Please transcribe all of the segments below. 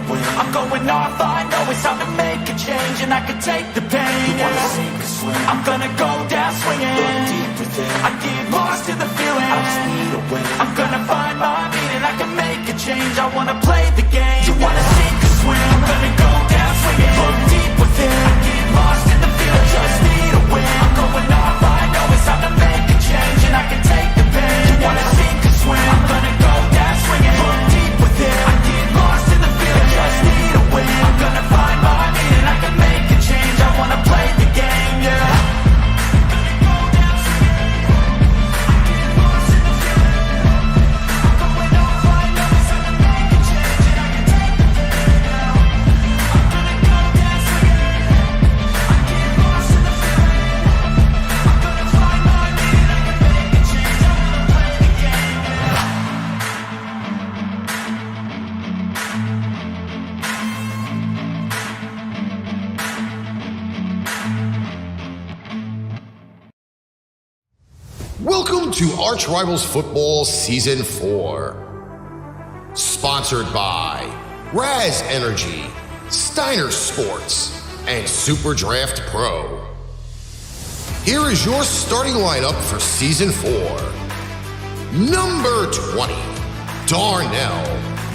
win. I'm going off, I know it's time to make a change, and I can take the pain. You wanna sink or swim? I'm gonna go down swinging. Look deep within. I get lost in the feeling. I just need a win. I'm gonna find my meaning. I can make a change. I wanna play the game. You wanna sink or swim? I'm gonna go down swinging. Look deep within. I get lost in the feeling. I just need a win. I'm going off, I know it's time to make a change, and I can take the pain. You wanna sink or swim? I'm gonna go down swinging. Look deep within. I get lost in the feeling. I just need a win. I'm gonna find my meaning. I can make a change. I wanna play the game, yeah. Welcome to ArchRivals Football Season 4. Sponsored by Raz Energy, Steiner Sports, and Super Draft Pro. Here is your starting lineup for Season 4. Number 20, Darnell,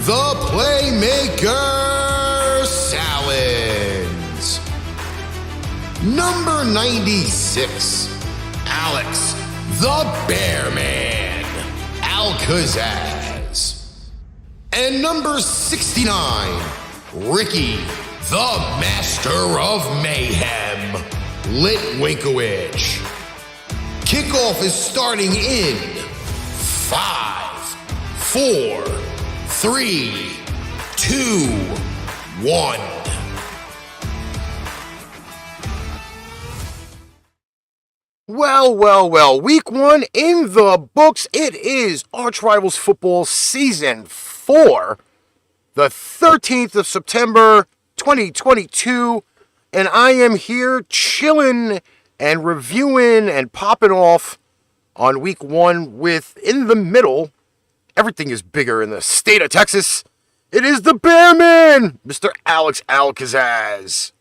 the Playmaker, Sallins. Number 96, Alex, the Bearman, Kazzaz. And number 69, Ricky, the Master of Mayhem, Litwinkowich. Kickoff is starting in 5, 4, 3, 2, 1. Well, week 1 in the books. It is ArchRivals Football Season 4, the 13th of September, 2022, and I am here chilling and reviewing and popping off on week 1 with, in the middle, everything is bigger in the state of Texas. It is the Bearman, Mr. Alex Kazzaz.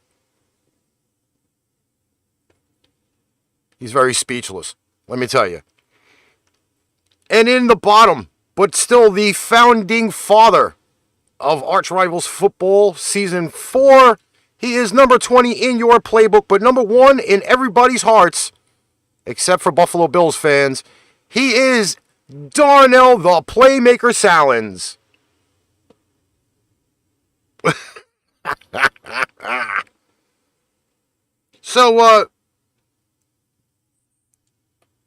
He's very speechless, let me tell you. And in the bottom, but still the founding father of ArchRivals Football Season 4, he is number 20 in your playbook, but number 1 in everybody's hearts, except for Buffalo Bills fans. He is Darnell, the Playmaker, Sallins. So,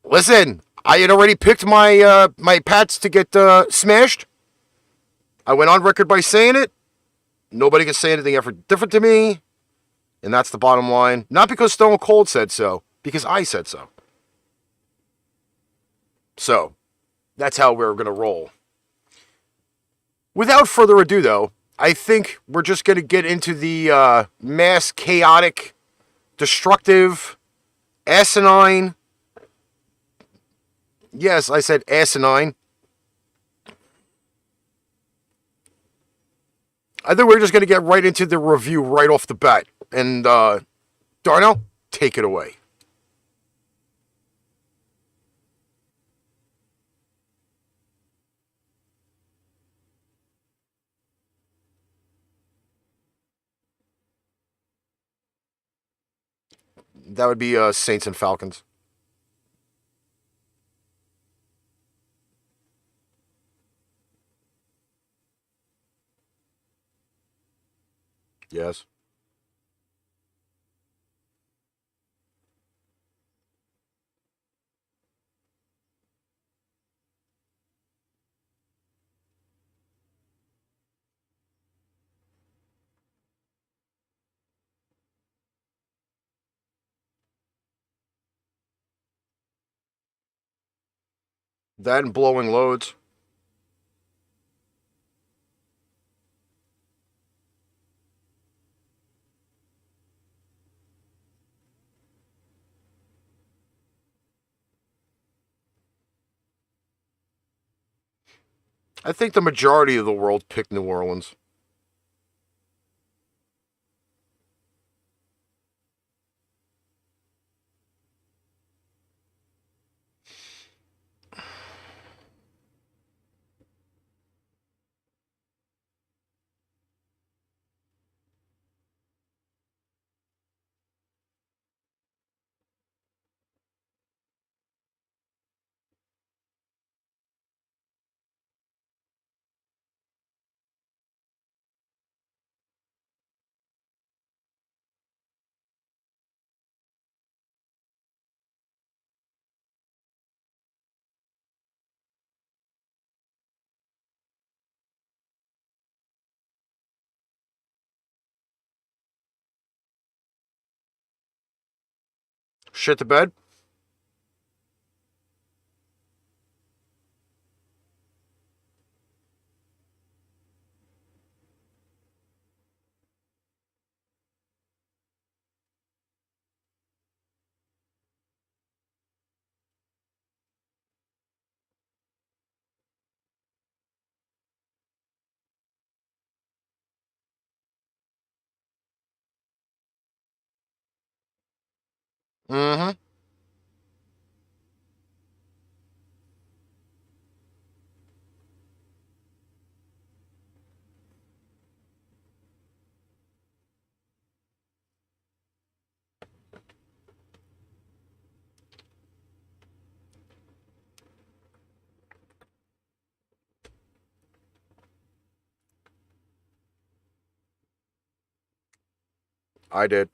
listen, I had already picked my my Pats to get smashed. I went on record by saying it. Nobody can say anything ever different to me. And that's the bottom line. Not because Stone Cold said so, because I said so. So, that's how we're going to roll. Without further ado, though, I think we're just going to get into the mass chaotic, destructive, asinine. Yes, I said asinine. I think we're just going to get right into the review right off the bat. And, Darnell, take it away. That would be Saints and Falcons. Yes. That and blowing loads. I think the majority of the world picked New Orleans. Shit the bed? Mm-hmm. I did.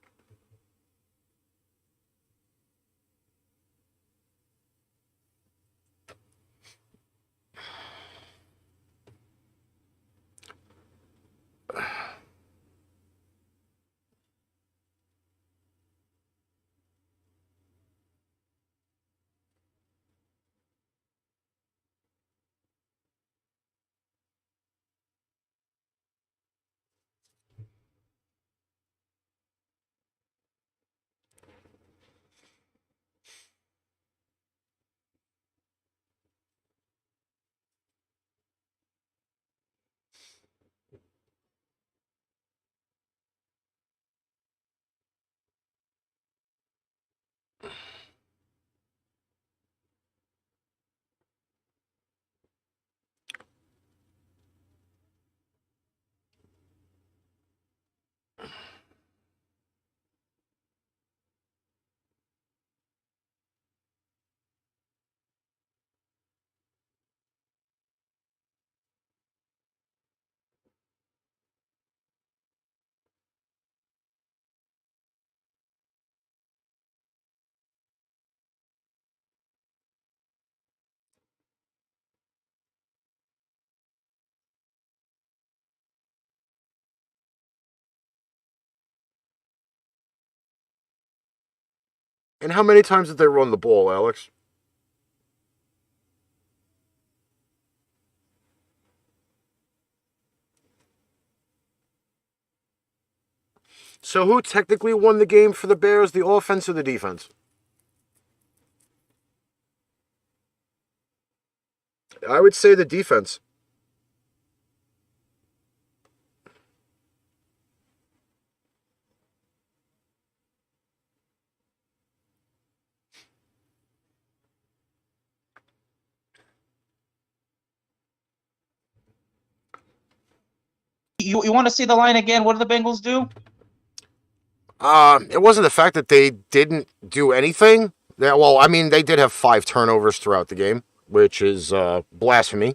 And how many times did they run the ball, Alex? So who technically won the game for the Bears, the offense or the defense? I would say the defense. You want to see the line again? What did the Bengals do? It wasn't the fact that they didn't do anything. Well, I mean, they did have 5 turnovers throughout the game, which is blasphemy.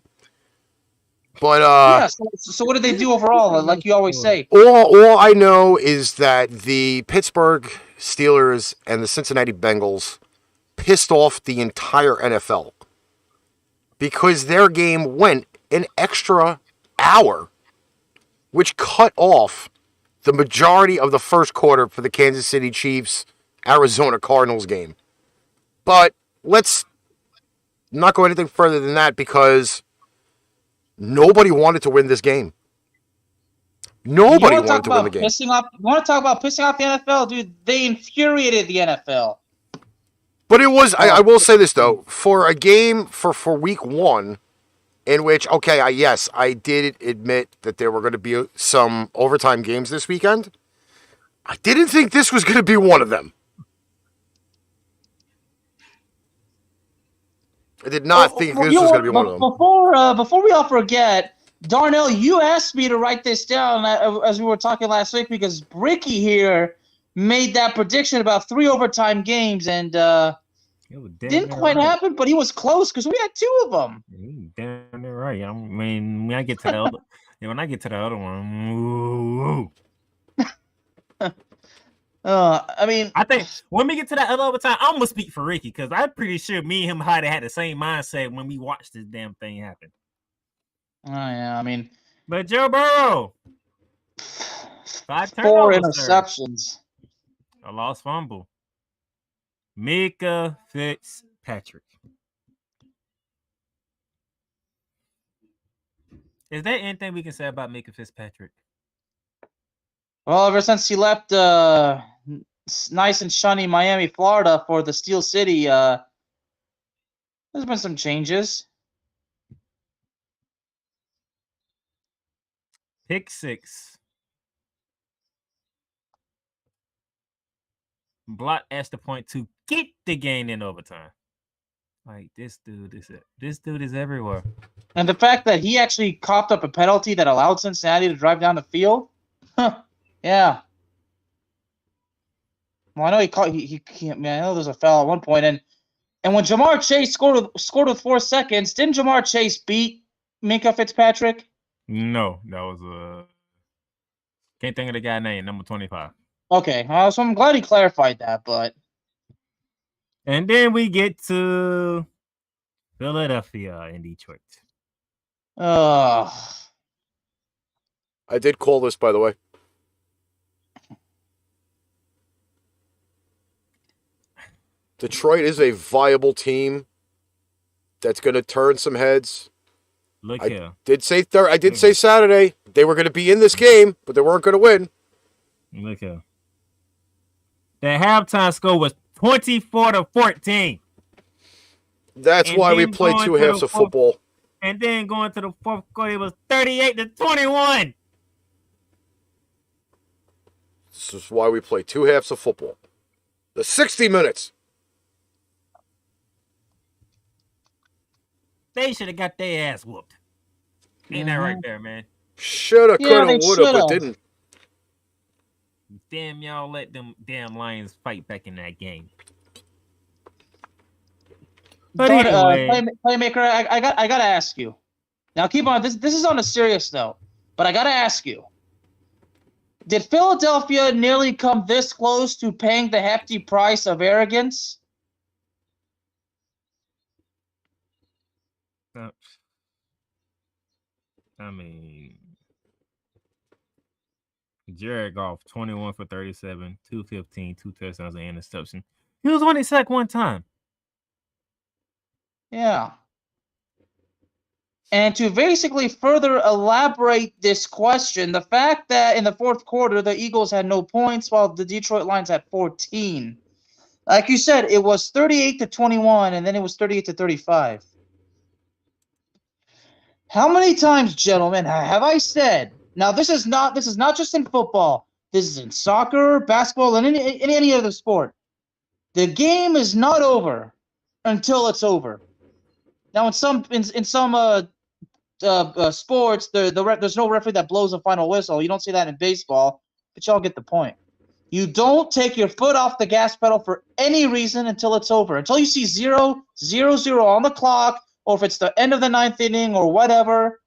But Yeah. So what did they do overall? Like you always say. all I know is that the Pittsburgh Steelers and the Cincinnati Bengals pissed off the entire NFL because their game went an extra hour, which cut off the majority of the first quarter for the Kansas City Chiefs Arizona Cardinals game. But let's not go anything further than that because nobody wanted to win this game. Nobody wanted to win the game. You want to talk about pissing off the NFL, dude? They infuriated the NFL. But it was, I will say this though, for a game for week 1, in which, okay, yes, I did admit that there were going to be some overtime games this weekend. I didn't think this was going to be one of them. I did not think this was going to be one of them. Before we all forget, Darnell, you asked me to write this down as we were talking last week because Bricky here made that prediction about 3 overtime games and didn't quite happen, but he was close because we had 2 of them. Damn it right. I mean, when I get to the other one, I think when we get to that other overtime, I'm gonna speak for Ricky because I'm pretty sure me and him had the same mindset when we watched this damn thing happen. Oh yeah, but Joe Burrow, 5 4 interceptions, a lost fumble. Mika Fitzpatrick. Is there anything we can say about Mika Fitzpatrick? Well, ever since he left nice and sunny Miami, Florida for the Steel City, there's been some changes. Pick 6. Block extra point to get the game in overtime. Like this dude is everywhere. And the fact that he actually coughed up a penalty that allowed Cincinnati to drive down the field, yeah. Well, I know he caught. He can't. Man, I know there's a foul at one point, and when Jamar Chase scored with 4 seconds, didn't Jamar Chase beat Minka Fitzpatrick? No, that was can't think of the guy name, number 25. Okay, so I'm glad he clarified that, but. And then we get to Philadelphia and Detroit. I did call this, by the way. Detroit is a viable team that's going to turn some heads. Look I here. did say Saturday they were going to be in this game, but they weren't going to win. Look here. The halftime score was 24-14. That's why we play 2 halves of football. And then going to the fourth quarter, it was 38-21. This is why we play 2 halves of football. The 60 minutes. They should have got their ass whooped. Ain't that right there, man? Shoulda, coulda, woulda, but didn't. Damn, y'all let them damn Lions fight back in that game. But anyway, Playmaker, I gotta ask you. Now, keep on. This is on a serious note, but I gotta ask you. Did Philadelphia nearly come this close to paying the hefty price of arrogance? I mean, Jared Goff, 21 for 37, 215, 2 touchdowns, and interception. He was only sacked 1 time. Yeah. And to basically further elaborate this question, the fact that in the fourth quarter, the Eagles had no points while the Detroit Lions had 14. Like you said, it was 38-21, and then it was 38-35. How many times, gentlemen, have I said? Now, this is not just in football. This is in soccer, basketball, and in any other sport. The game is not over until it's over. Now, in some sports, there's no referee that blows a final whistle. You don't see that in baseball, but y'all get the point. You don't take your foot off the gas pedal for any reason until it's over. Until you see 0-0 on the clock, or if it's the end of the 9th inning or whatever,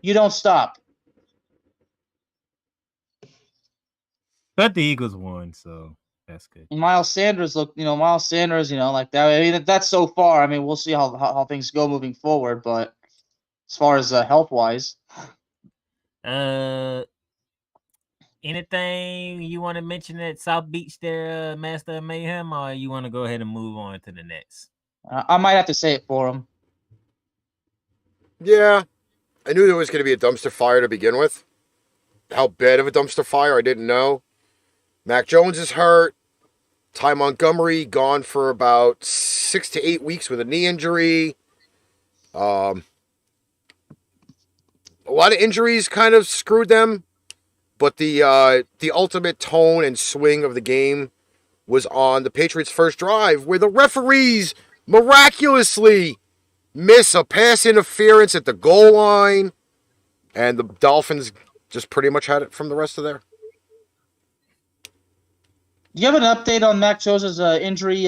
you don't stop. But the Eagles won, so that's good. Miles Sanders like that. I mean, that's so far. I mean, we'll see how things go moving forward. But as far as health wise, anything you want to mention at South Beach there, Master of Mayhem, or you want to go ahead and move on to the next? I might have to say it for him. Yeah, I knew there was going to be a dumpster fire to begin with. How bad of a dumpster fire, I didn't know. Mac Jones is hurt. Ty Montgomery gone for about 6 to 8 weeks with a knee injury. A lot of injuries kind of screwed them, but the ultimate tone and swing of the game was on the Patriots' first drive, where the referees miraculously miss a pass interference at the goal line, and the Dolphins just pretty much had it from the rest of there. Do you have an update on Mac Jones' injury,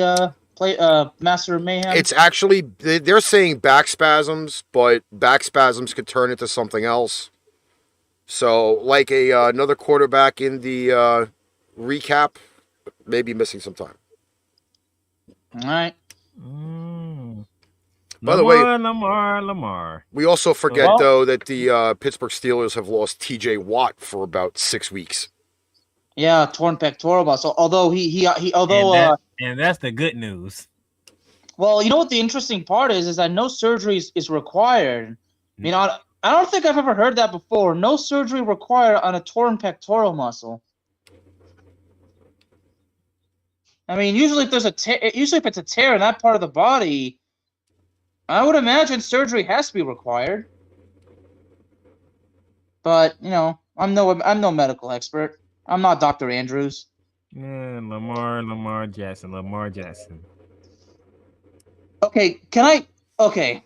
Master of Mayhem? It's actually, they're saying back spasms, but back spasms could turn into something else. So, like another quarterback in the recap, maybe missing some time. All right. By the way, Lamar. we also forget, though, that the Pittsburgh Steelers have lost T.J. Watt for about 6 weeks. Yeah, torn pectoral muscle. Although and that's the good news. Well, you know what the interesting part is that no surgery is required. You know, I don't think I've ever heard that before. No surgery required on a torn pectoral muscle. I mean, usually if it's a tear in that part of the body, I would imagine surgery has to be required. But you know, I'm no medical expert. I'm not Dr. Andrews. Yeah, Lamar Jackson. Okay, Okay,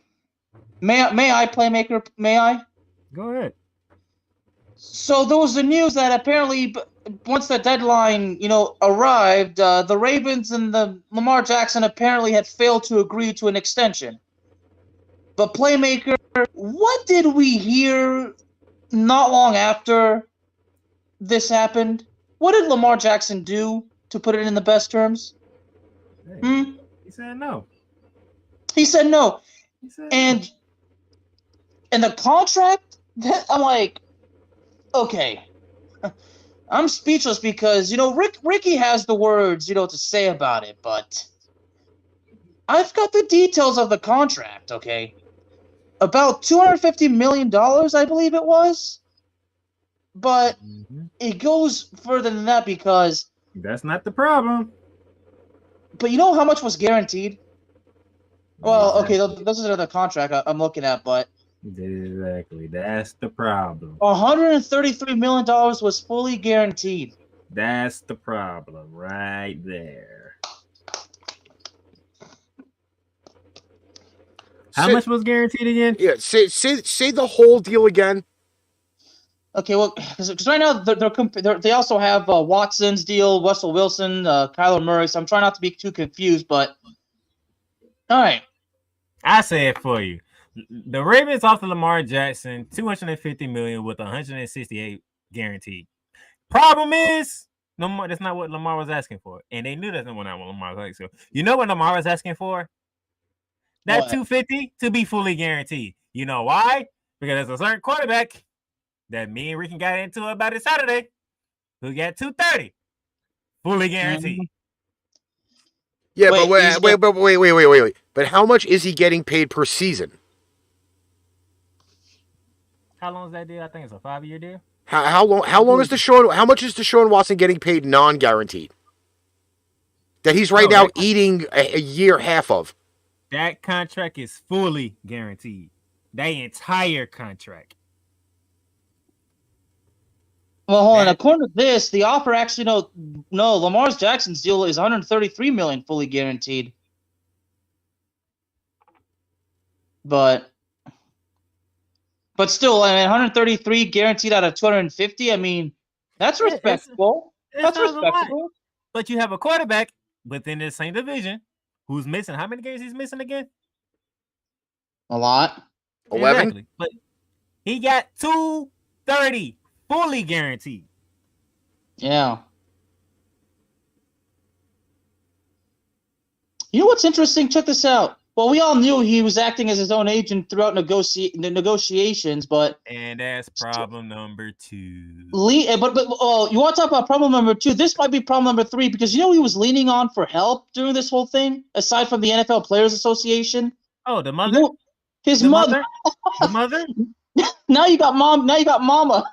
may I Playmaker? May I? Go ahead. So there was the news that apparently, once the deadline, arrived, the Ravens and the Lamar Jackson apparently had failed to agree to an extension. But Playmaker, what did we hear not long after this happened? What did Lamar Jackson do to put it in the best terms? He said no. He said no. And the contract, I'm like, okay. I'm speechless because, Ricky has the words, to say about it, but I've got the details of the contract, okay? About $250 million, I believe it was. But it goes further than that because... That's not the problem. But you know how much was guaranteed? Well, okay, this is another contract I'm looking at, but... Exactly, that's the problem. $133 million was fully guaranteed. That's the problem right there. How much was guaranteed again? Yeah, say the whole deal again. Okay, well, because right now they also have Watson's deal, Russell Wilson, Kyler Murray. So I'm trying not to be too confused, but all right. I say it for you. The Ravens offered Lamar Jackson $250 million with $168 guaranteed. Problem is, that's not what Lamar was asking for, and they knew that's not what Lamar was asking for. You know what Lamar was asking for? That $250 to be fully guaranteed. You know why? Because there's a certain quarterback that me and Ricky got into about it Saturday who got $230 fully guaranteed. Yeah, wait. But how much is he getting paid per season? How long is that deal? I think it's a 5-year deal. How long is how much is Deshaun Watson getting paid non-guaranteed? That he's right now eating a year half of. That contract is fully guaranteed. The entire contract. Well, hold on. According to this, the offer actually no. Lamar Jackson's deal is $133 million fully guaranteed. But still, I mean, 133 guaranteed out of 250. I mean, that's respectable. That's respectable. But you have a quarterback within the same division who's missing. How many games he's missing again? A lot. 11. Exactly. But he got $230 fully guaranteed. Yeah. You know what's interesting? Check this out. Well, we all knew he was acting as his own agent throughout the negotiations, but... And that's problem number 2. You want to talk about problem number 2? This might be problem number 3, because he was leaning on for help during this whole thing, aside from the NFL Players Association. Oh, the mother? His mother? The mother? Now you got mom. Now you got mama.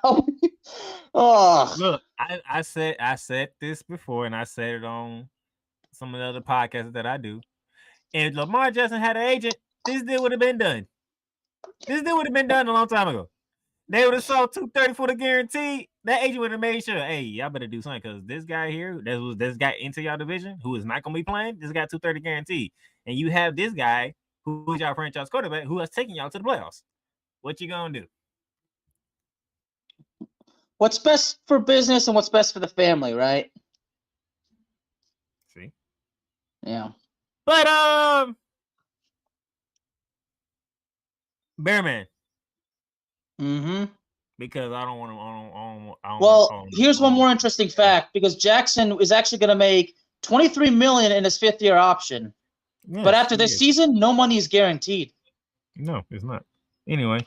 Oh. Look, I said this before, and I said it on some of the other podcasts that I do. If Lamar Jackson had an agent, this deal would have been done. This deal would have been done a long time ago. They would have sold $230 for the guarantee. That agent would have made sure, hey, y'all better do something because this guy here, this guy into y'all division who is not going to be playing, this got $230 guaranteed. And you have this guy who is y'all franchise quarterback who has taken y'all to the playoffs. What you going to do? What's best for business and what's best for the family, right? See? Yeah. But Bearman. Mm-hmm. Because I don't want to. Well, here's one more interesting fact. Because Jackson is actually going to make $23 million in his 5th-year option, but after this season, no money is guaranteed. No, it's not. Anyway.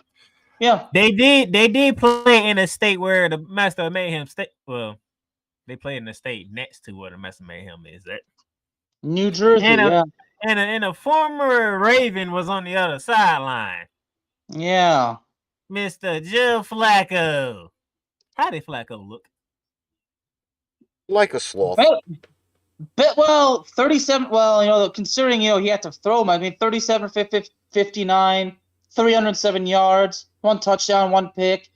Yeah. They did play in a state where the Master of Mayhem state. Well, They play in the state next to where the Mess of Mayhem is at. New Jersey, And a former Raven was on the other sideline. Yeah. Mr. Joe Flacco. How did Flacco look? Like a sloth. Well, 37. Well, considering he had to throw him. I mean, 37 for 59, 307 yards, 1 touchdown, 1 pick.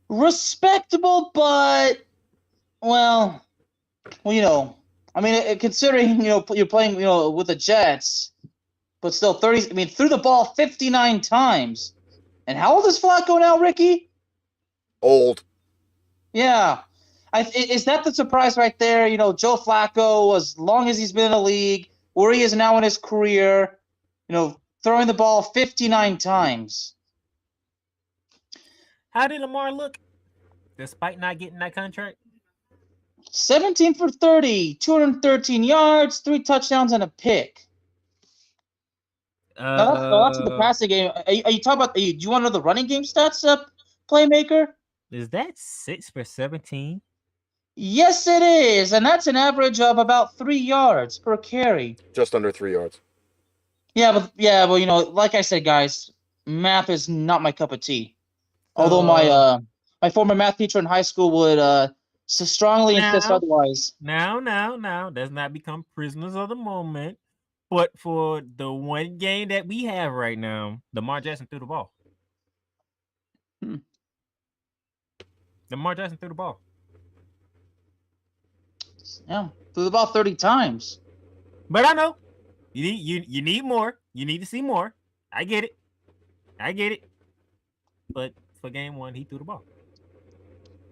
Respectable, but I mean, considering you're playing with the Jets, but still 30. I mean, threw the ball 59 times. And how old is Flacco now, Ricky? Old. Yeah. Is that the surprise right there? Joe Flacco, as long as he's been in the league, where he is now in his career, throwing the ball 59 times. How did Lamar look, despite not getting that contract? 17 for 30, 213 yards, 3 touchdowns, and a pick. That's in the passing game. Are you talking about? Do you want to know the running game stats, Playmaker? Is that 6 for 17? Yes, it is, and that's an average of about 3 yards per carry. Just under 3 yards. Yeah, but like I said, guys, math is not my cup of tea. Although my former math teacher in high school would so strongly insist otherwise. Now, let's not become prisoners of the moment. But for the one game that we have right now, Lamar Jackson threw the ball. Lamar Jackson threw the ball. Yeah, threw the ball 30 times. But I know you need more. You need to see more. I get it. But for game 1, he threw the ball.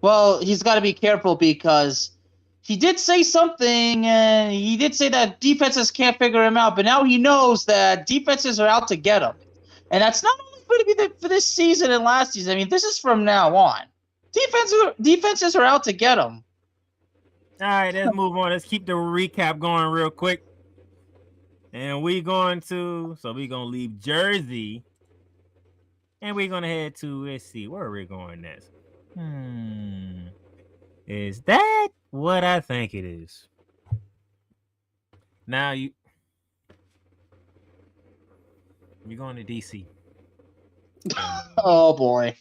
Well, he's got to be careful because he did say something, and he did say that defenses can't figure him out. But now he knows that defenses are out to get him, and that's not only going to be for this season and last season. I mean, this is from now on. Defenses are out to get him. All right, let's move on. Let's keep the recap going real quick. And we're going to leave Jersey. And we're going to head to, let's see, where are we going next? Is that what I think it is? Now you're going to DC. Oh, boy.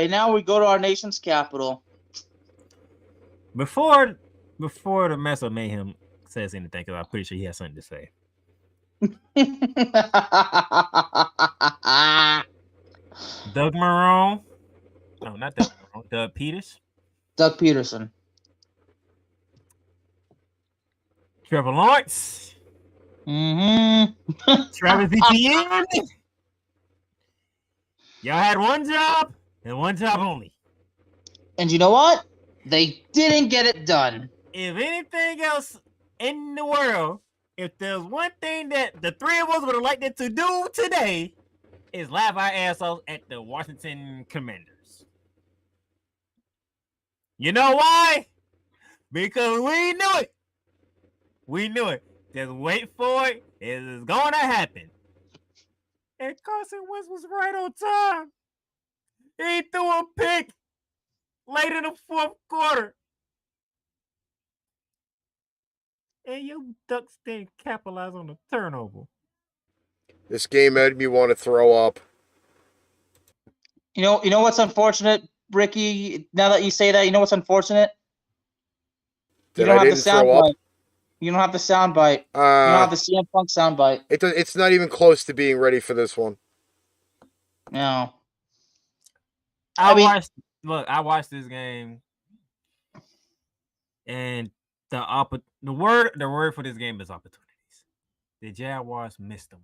Now we go to our nation's capital. Before the Mess of Mayhem says anything, because I'm pretty sure he has something to say. Doug Marrone. No, not Doug Marrone. Doug Peters. Doug Peterson. Trevor Lawrence. Travis Etienne. Y'all had one job and one job only. And you know what? They didn't get it done. If anything else in the world, if there's one thing that the three of us would have liked it to do today, is laugh our ass off at the Washington Commanders. You know why? Because we knew it. We knew it. Just wait for it. It is going to happen. And Carson Wentz was right on time. He threw a pick late in the fourth quarter. And your Ducks didn't capitalize on the turnover. This game made me want to throw up. You know what's unfortunate, Ricky? Now that you say that, you know what's unfortunate? You don't have the sound bite. You don't have the sound bite. You don't have the CM Punk sound bite. It's not even close to being ready for this one. No. I watched this game, and the word for this game is opportunities. The Jaguars missed them.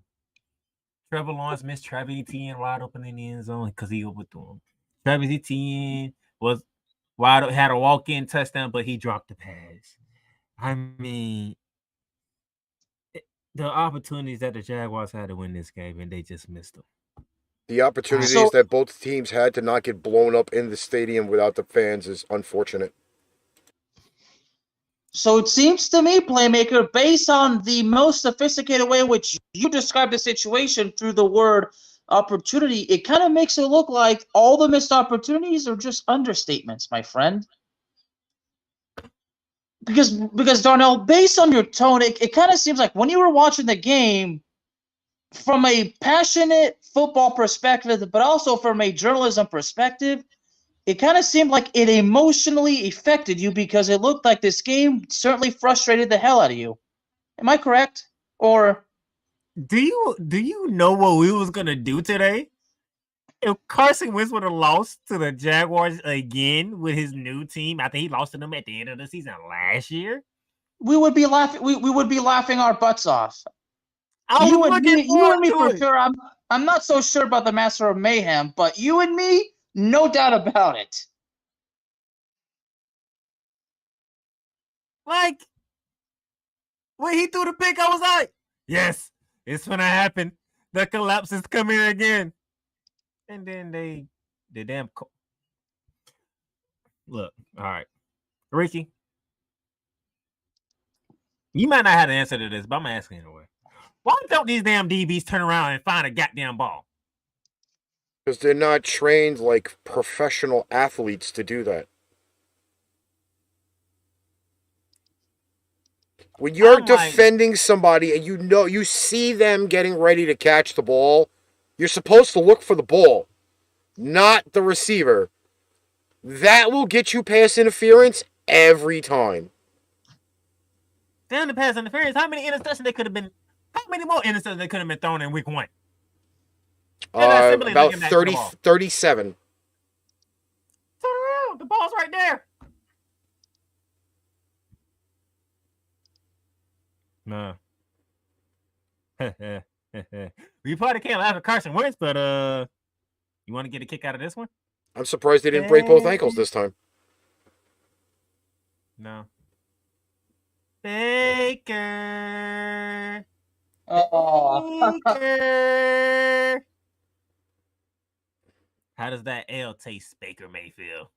Trevor Lawrence missed Travis Etienne wide open in the end zone because he overthrew him. Travis Etienne was wide open, had a walk-in touchdown, but he dropped the pass. I mean, the opportunities that the Jaguars had to win this game, and they just missed them. The opportunities that both teams had to not get blown up in the stadium without the fans is unfortunate. So it seems to me, Playmaker, based on the most sophisticated way in which you describe the situation through the word opportunity, it kind of makes it look like all the missed opportunities are just understatements, my friend. Because Darnell, based on your tone, it kind of seems like when you were watching the game, from a passionate football perspective, but also from a journalism perspective, it kind of seemed like it emotionally affected you because it looked like this game certainly frustrated the hell out of you. Am I correct? Or do you know what we was gonna do today? If Carson Wentz would have lost to the Jaguars again with his new team after he lost to them at the end of the season last year, we would be laughing. We would be laughing our butts off. I was looking You forward and me to for it. sure. I'm not so sure about the Master of Mayhem, but you and me, no doubt about it. Like when he threw the pick, I was like, "Yes, it's gonna happen. The collapse is coming again." And then the damn look. All right, Ricky, you might not have the answer to this, but I'm asking anyway. Why don't these damn DBs turn around and find a goddamn ball? Because they're not trained like professional athletes to do that. When you're defending somebody and you see them getting ready to catch the ball, you're supposed to look for the ball, not the receiver. That will get you pass interference every time. Damn the pass interference. How many interceptions they could have been? How many more interceptions they could have been thrown in week 1? About 37. Turn around. The ball's right there. No. We probably can't laugh at Carson Wentz, but you want to get a kick out of this one? I'm surprised they didn't break both ankles this time. No. Baker. Oh. Baker. How does that L taste, Baker Mayfield?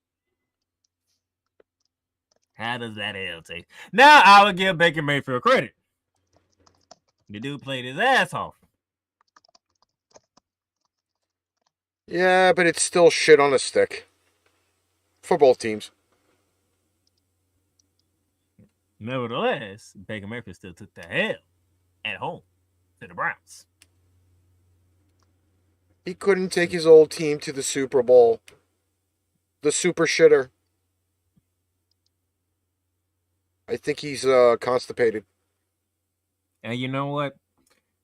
How does that L taste? Now I will give Baker Mayfield credit. The dude played his ass off. Yeah, but it's still shit on a stick. For both teams. Nevertheless, Baker Mayfield still took the L at home to the Browns. He couldn't take his old team to the Super Bowl. The super shitter. I think he's constipated. And you know what?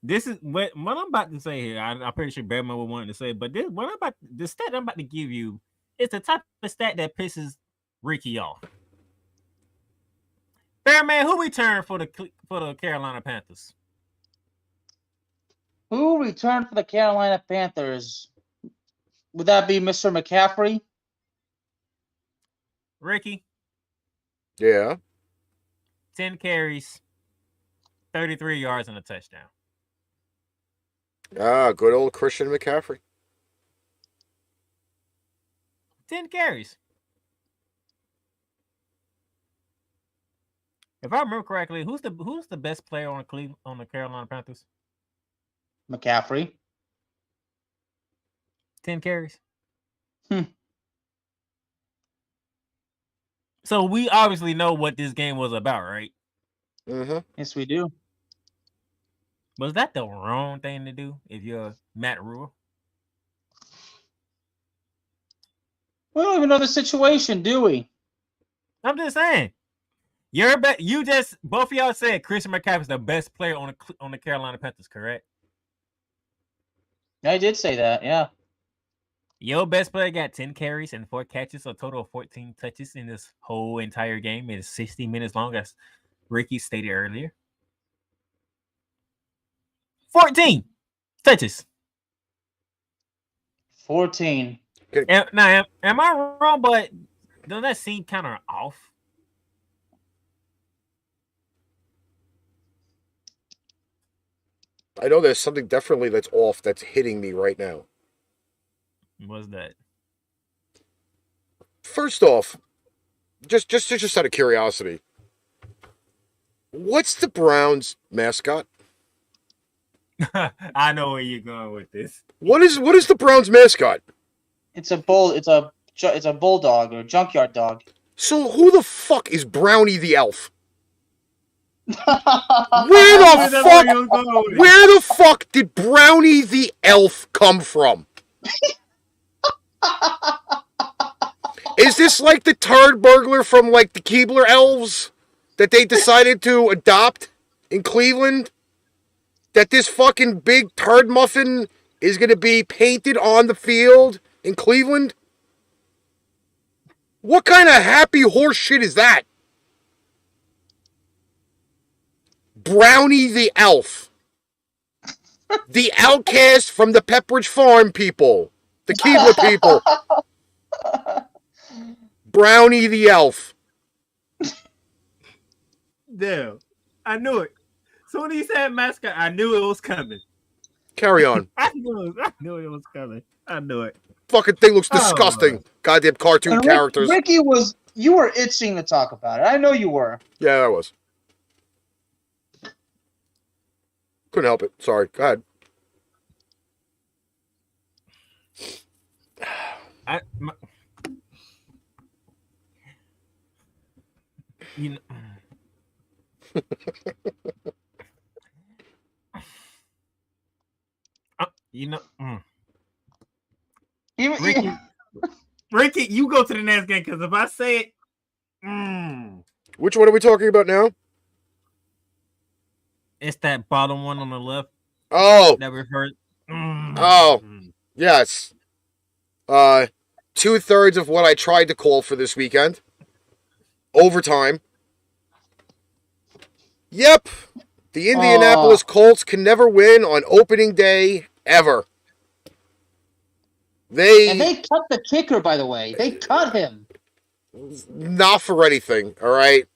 This is what I'm about to say here. I'm pretty sure Bearman would want to say, but the stat I'm about to give you is the type of stat that pisses Ricky off. Bearman, who returned for the Carolina Panthers? Who returned for the Carolina Panthers? Would that be Mr. McCaffrey? Ricky? Yeah. 10 carries, 33 yards, and a touchdown. Ah, good old Christian McCaffrey. 10 carries. If I remember correctly, who's the best player on the Carolina Panthers? McCaffrey. 10 carries. So we obviously know what this game was about, right? Mm-hmm. Yes, we do. Was that the wrong thing to do if you're Matt Rule? We don't even know the situation, do we? I'm just saying. Both of y'all said Christian McCaffrey is the best player on the Carolina Panthers, correct? I did say that, yeah. Your best player got 10 carries and 4 catches, a total of 14 touches in this whole entire game. It is 60 minutes long, as Ricky stated earlier. 14 touches. 14. Now, am I wrong? But doesn't that seem kind of off? I know there's something definitely that's off that's hitting me right now. What's that? First off, just out of curiosity, what's the Browns mascot? I know where you're going with this. What is the Browns mascot? It's a bulldog or junkyard dog. So who the fuck is Brownie the elf? Where the fuck did Brownie the elf come from? Is this like the turd burglar from like the Keebler elves that they decided to adopt in Cleveland? That this fucking big turd muffin is going to be painted on the field in Cleveland? What kind of happy horse shit is that? Brownie the elf. The outcast from the Pepperidge Farm people. The Keebler people. Brownie the elf. Damn. I knew it. Soon as he said mascot, I knew it was coming. Carry on. I knew it was coming. I knew it. Fucking thing looks disgusting. Goddamn cartoon characters. Ricky you were itching to talk about it. I know you were. Yeah, I was. Couldn't help it. Sorry. Go ahead. You know. Ricky, you go to the next game because if I say it, Which one are we talking about now? it's that bottom one on the left. Oh. That refers. Oh. Yes. 2/3 of what I tried to call for this weekend. Overtime. Yep. The Indianapolis Colts can never win on opening day ever. And they cut the kicker, by the way. They cut him. Not for anything, all right?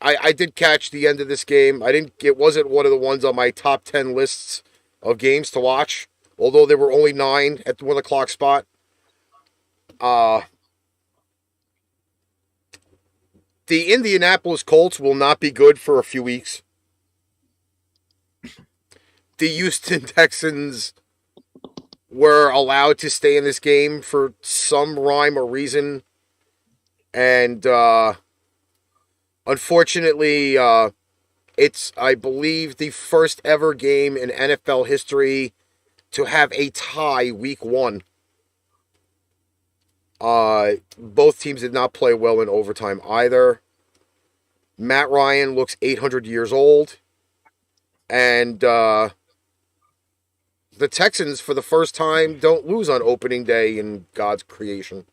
I did catch the end of this game. It wasn't one of the ones on my top 10 lists of games to watch, although there were only 9 at the 1 o'clock spot. The Indianapolis Colts will not be good for a few weeks. The Houston Texans were allowed to stay in this game for some rhyme or reason. And unfortunately, it's, I believe, the first ever game in NFL history to have a tie week 1. Both teams did not play well in overtime either. Matt Ryan looks 800 years old. And the Texans, for the first time, don't lose on opening day in God's creation.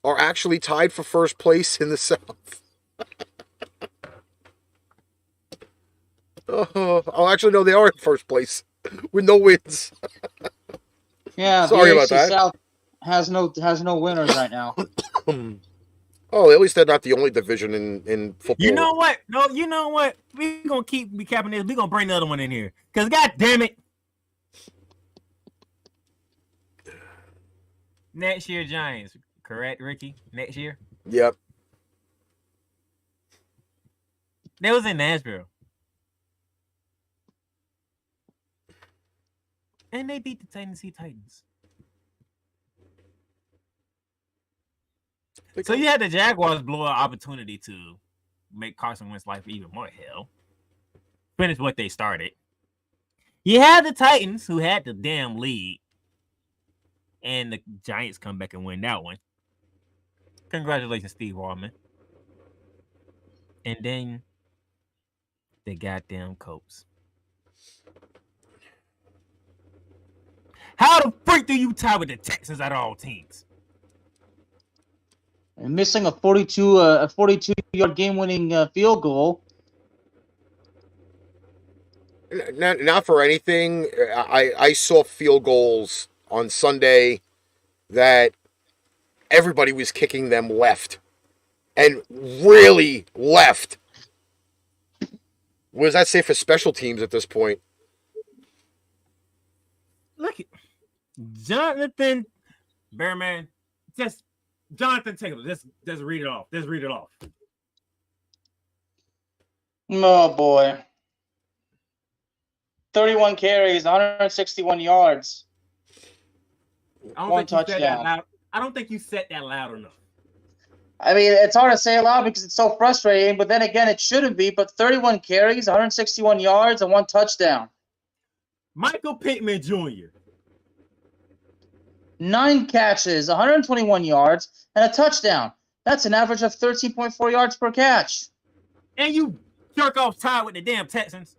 Are actually tied for first place in the South. Actually, no, they are in first place with no wins. Yeah, sorry the about that. South has no winners right now. Oh, at least they're not the only division in football. You know what? No, you know what? We're gonna keep recapping this. We're gonna bring the other one in here. Cause god damn it. Next year Giants, correct, Ricky? Next year? Yep. That was in Nashville. And they beat the Tennessee Titans. So you had the Jaguars blow an opportunity to make Carson Wentz's life even more hell. Finish what they started. You had the Titans, who had the damn lead. And the Giants come back and win that one. Congratulations, Steve Wallman. And then the goddamn Colts. How the freak do you tie with the Texans at all teams? And missing a 42-yard game-winning field goal. Not for anything. I saw field goals on Sunday that everybody was kicking them left. And really left. What does that say for special teams at this point? Look at Jonathan Bearman. Jonathan Taylor. Just read it off. Just read it off. Oh, boy. 31 carries, 161 yards. I don't One think you said that touchdown. loud. I don't think you said that loud enough. I mean, it's hard to say aloud because it's so frustrating, but then again, it shouldn't be. But 31 carries, 161 yards, and one touchdown. Michael Pittman Jr. 9 catches, 121 yards, and a touchdown. That's an average of 13.4 yards per catch. And you jerk off tied with the damn Texans.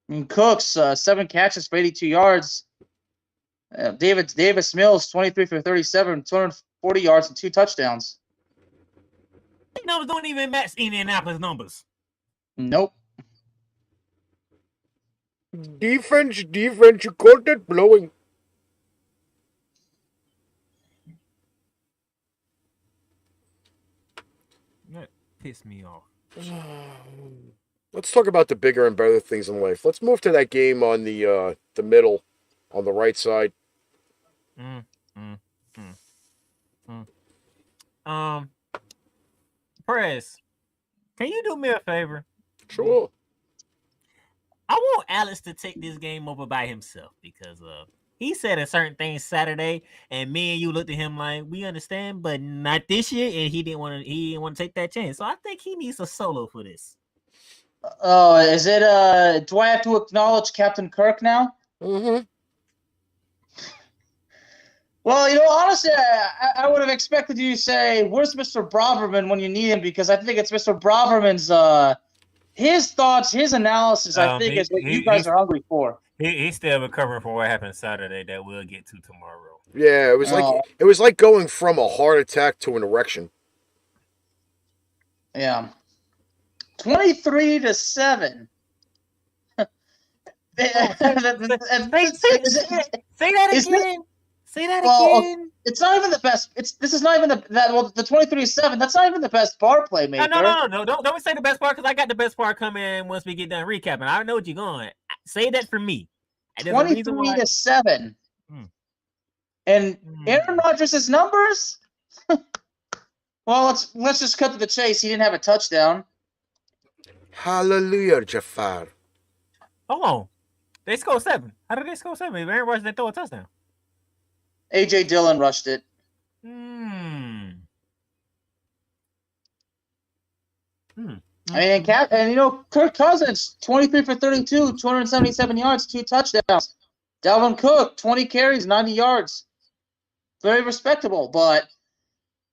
And Cooks, 7 catches for 82 yards. Davis Mills, 23 for 37, 240 yards and 2 touchdowns. These numbers don't even match Indianapolis numbers. Nope. Defense, you got it blowing. That pissed me off. Let's talk about the bigger and better things in life. Let's move to that game on the middle, on the right side. Press, can you do me a favor? Sure. I want Alex to take this game over by himself because he said a certain thing Saturday, and me and you looked at him like we understand, but not this year, and he didn't want to take that chance. So I think he needs a solo for this. Oh, is it? Do I have to acknowledge Captain Kirk now? Mm-hmm. Well, honestly, I would have expected you to say, "Where's Mr. Braverman when you need him?" Because I think it's Mr. Braverman's his thoughts, his analysis. I think is what you guys are hungry for. He's still recovering from what happened Saturday that we'll get to tomorrow. Yeah, it was like going from a heart attack to an erection. Yeah, 23-7. Say that again. Say that again. It's not even the best. This is not even the 23-7. That's not even the best bar Playmaker. No. Don't say the best part because I got the best part coming once we get done recapping. I know what you're going. Say that for me. 23-7. And Aaron Rodgers' numbers. Well, let's just cut to the chase. He didn't have a touchdown. Hallelujah, Jafar. Hold on. They scored 7. How did they score 7? If Aaron Rodgers didn't throw a touchdown. A.J. Dillon rushed it. I mean, Kirk Cousins, 23 for 32, 277 yards, 2 touchdowns. Dalvin Cook, 20 carries, 90 yards. Very respectable, but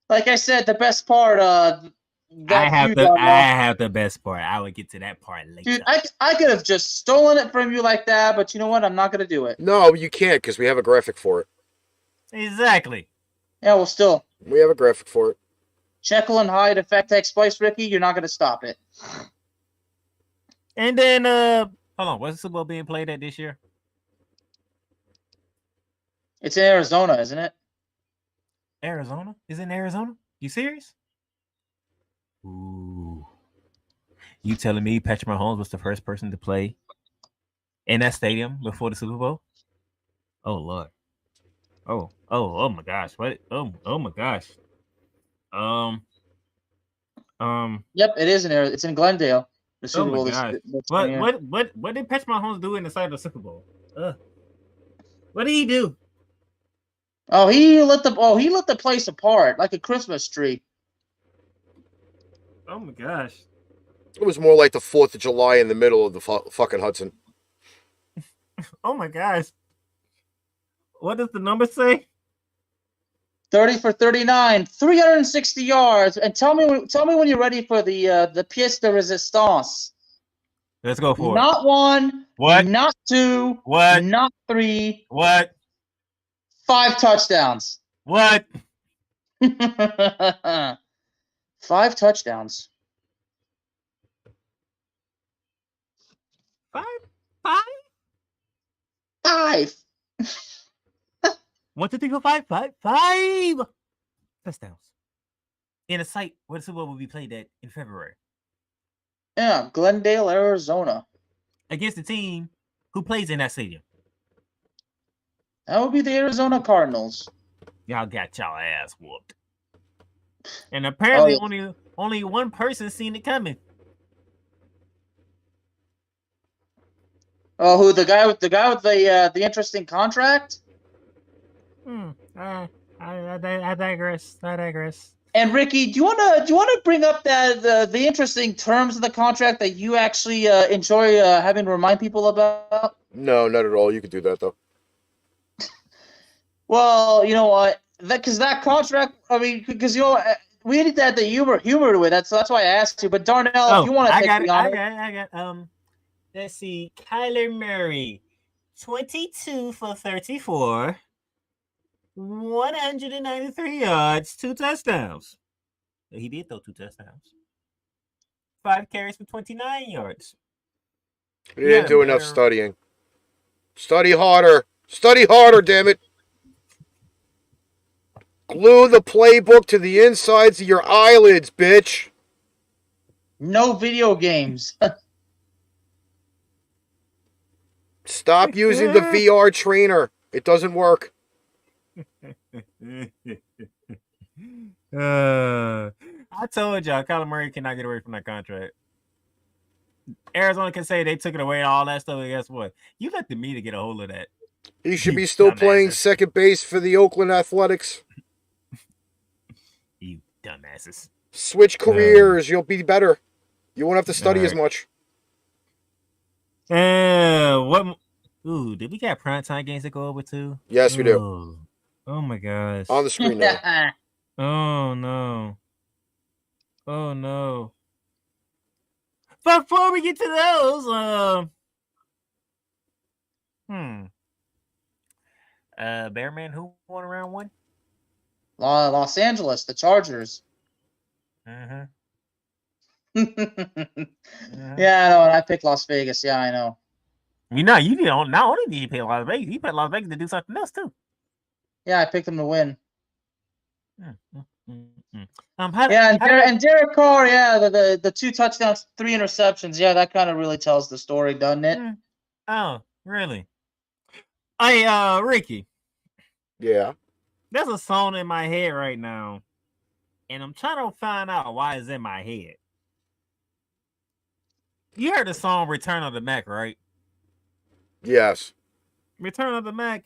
like I said, the best part. I have the best part. I would get to that part later. Dude, I could have just stolen it from you like that, but you know what? I'm not going to do it. No, you can't because we have a graphic for it. Exactly. Yeah, well, still. We have a graphic for it. Jekyll and Hyde, Effect X Splice, Ricky, you're not going to stop it. And then, hold on, what's the Super Bowl being played at this year? It's in Arizona, isn't it? Arizona? Is it in Arizona? You serious? Ooh. You telling me Patrick Mahomes was the first person to play in that stadium before the Super Bowl? Oh, Lord. Oh my gosh. What? Oh my gosh. Yep, it is in Arizona. It's in Glendale. The Super Bowl. What did Patrick Mahomes do in the side of the Super Bowl? What did he do? Oh, he lit the place apart like a Christmas tree. Oh my gosh. It was more like the 4th of July in the middle of the fucking Hudson. Oh my gosh. What does the number say? 30 for 39, 360 yards. And tell me when you're ready for the pièce de résistance. Let's go for Not it. 1. What? Not 2. What? Not 3. What? 5 touchdowns. What? 5 touchdowns. 5? 5. 1, 2, 3, 4, 5. 5 touchdowns. In a site where the Super Bowl will be played at in February. Yeah, Glendale, Arizona. Against the team who plays in that stadium. That would be the Arizona Cardinals. Y'all got y'all ass whooped. And apparently Oh. only one person seen it coming. Oh, who the guy with the interesting contract? I digress. I digress. And Ricky, do you wanna bring up the interesting terms of the contract that you actually enjoy having to remind people about? No, not at all. You could do that though. Well, you know what? Because that contract, I mean, because we need that the humor with it, so that's why I asked you. But Darnell, if you want to take the honor, I got it. Let's see. Kyler Murray, 22 for 34, 193 yards, 2 touchdowns. He did throw 2 touchdowns. 5 carries for 29 yards. He didn't do enough studying. Study harder. Study harder, damn it. Glue the playbook to the insides of your eyelids, bitch. no video games. Stop using the VR trainer. It doesn't work. I told y'all, Kyler Murray cannot get away from that contract. Arizona can say they took it away and all that stuff, and guess what? You let the media get a hold of that. He should be still playing second base for the Oakland Athletics. You dumbasses. Switch careers. You'll be better. You won't have to study as much. What? Ooh, did we got primetime games to go over too? Yes, we do. Oh my gosh. On the screen now. Oh no. Oh no. But before we get to those, Bearman, who won round 1? Los Angeles, the Chargers. Uh-huh. Yeah, I know. I picked Las Vegas. Yeah, I know. You know, you don't. Not only did you pick Las Vegas, you picked Las Vegas to do something else too. Yeah, I picked them to win. And Derek Carr, the 2 touchdowns, 3 interceptions. Yeah, that kind of really tells the story, doesn't it? Oh, really? Hey, Ricky. Yeah. There's a song in my head right now, and I'm trying to find out why it's in my head. You heard the song "Return of the Mac," right? Yes. Return of the Mac.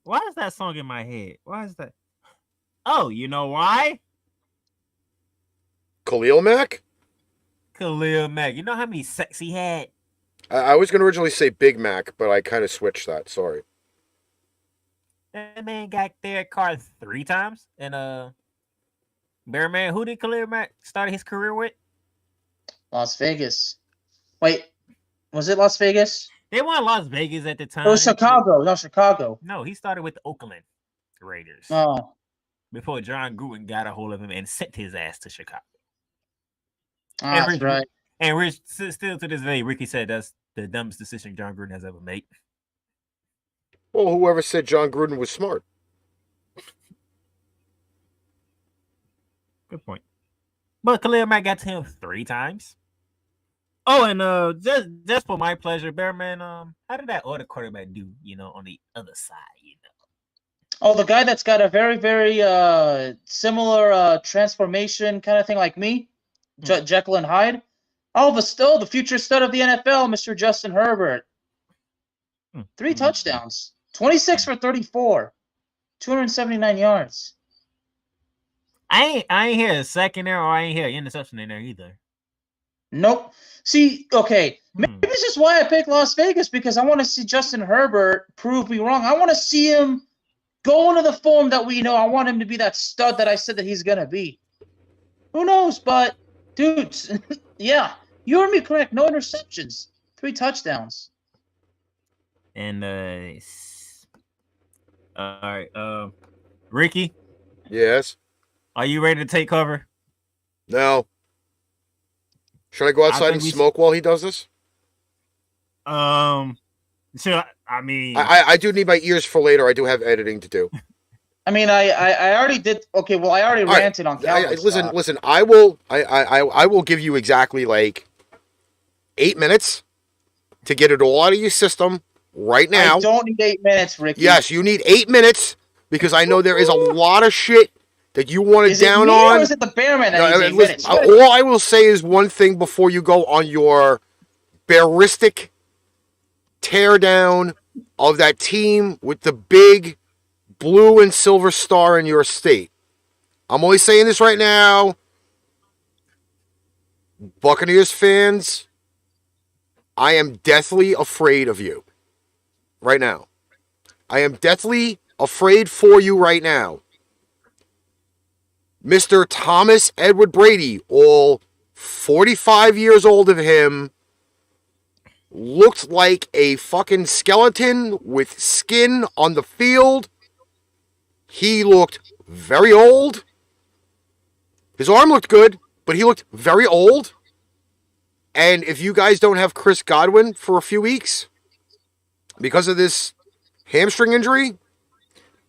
Why is that song in my head? Why is that? Oh, you know why? Khalil Mack? Khalil Mack. You know how many sex he had? I was going to originally say Big Mac, but I kind of switched that. Sorry. That man got Derek Carr 3 times. And Bearman, who did Khalil Mack start his career with? Las Vegas. Wait, was it Las Vegas? They won Las Vegas at the time. It was Chicago. No, Chicago. No, he started with the Oakland Raiders. Oh. Before John Gruden got a hold of him and sent his ass to Chicago. That's right. And we're still to this day, Ricky said that's the dumbest decision John Gruden has ever made. Well, whoever said John Gruden was smart? Good point. But Khalil Mack got to him 3 times. Oh, and just for my pleasure, Bearman, how did that other quarterback do, on the other side, Oh, the guy that's got a very, very similar transformation kind of thing like me, Jekyll and Hyde. Oh, the future stud of the NFL, Mr. Justin Herbert. 3 touchdowns, 26 for 34, 279 yards. I ain't hear a second there, or I ain't hear an interception in there either. Nope. See, okay, maybe this is why I picked Las Vegas, because I want to see Justin Herbert prove me wrong. I want to see him go into the form that we know. I want him to be that stud that I said that he's going to be. Who knows? But, dude, yeah, you heard me correct. No interceptions. 3 touchdowns. And, all right, Ricky? Yes? Are you ready to take cover? No. Should I go outside and smoke while he does this? Should I mean... I do need my ears for later. I do have editing to do. I mean, I already did. Okay, well, I already ranted on Calvin. Listen. I will give you exactly like 8 minutes to get it all out of your system, right now. I don't need 8 minutes, Ricky. Yes, you need 8 minutes because I know there is a lot of shit that you want to down on. on. Or is it the Bearman that needs 8 minutes? All I will say is one thing before you go on your bearistic teardown of that team with the big blue and silver star in your state. I'm only saying this right now. Buccaneers fans, I am deathly afraid of you right now. I am deathly afraid for you right now. Mr. Thomas Edward Brady, all 45 years old of him, looked like a fucking skeleton with skin on the field. He looked very old. His arm looked good, but he looked very old. And if you guys don't have Chris Godwin for a few weeks because of this hamstring injury,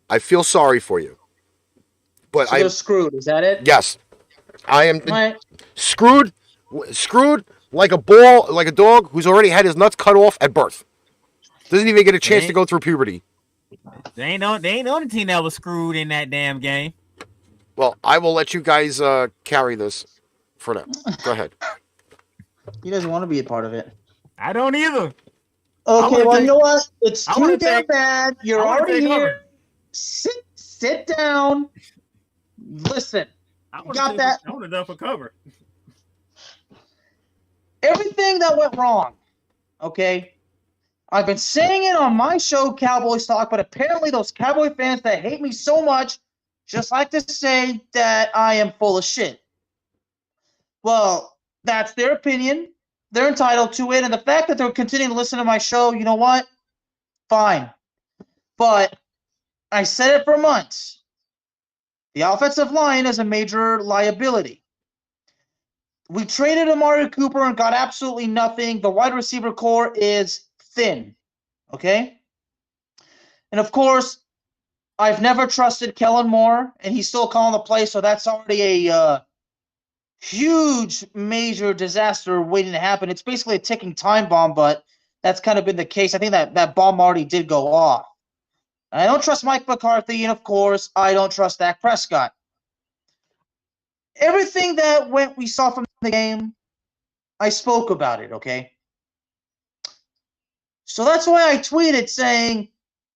I feel sorry for you. But so they're screwed. Is that it? Yes. I am Right. screwed like a dog who's already had his nuts cut off at birth. Doesn't even get a chance to go through puberty. They ain't the only team that was screwed in that damn game. Well, I will let you guys carry this for now. Go ahead. He doesn't want to be a part of it. I don't either. Okay, well, you know what? It's too damn bad. You're already here. Sit down. Listen. I want to dump a cover. Everything that went wrong, okay? I've been saying it on my show, Cowboys Talk, but apparently those Cowboy fans that hate me so much just like to say that I am full of shit. Well, that's their opinion. They're entitled to it. And the fact that they're continuing to listen to my show, you know what? Fine. But I said it for months. The offensive line is a major liability. We traded Amari Cooper and got absolutely nothing. The wide receiver core is thin. Okay? And of course, I've never trusted Kellen Moore, and he's still calling the play, so that's already a huge, major disaster waiting to happen. It's basically a ticking time bomb, but that's kind of been the case. I think that bomb already did go off. I don't trust Mike McCarthy, and of course, I don't trust Dak Prescott. Everything that we saw from the game, I spoke about it, okay? So that's why I tweeted saying,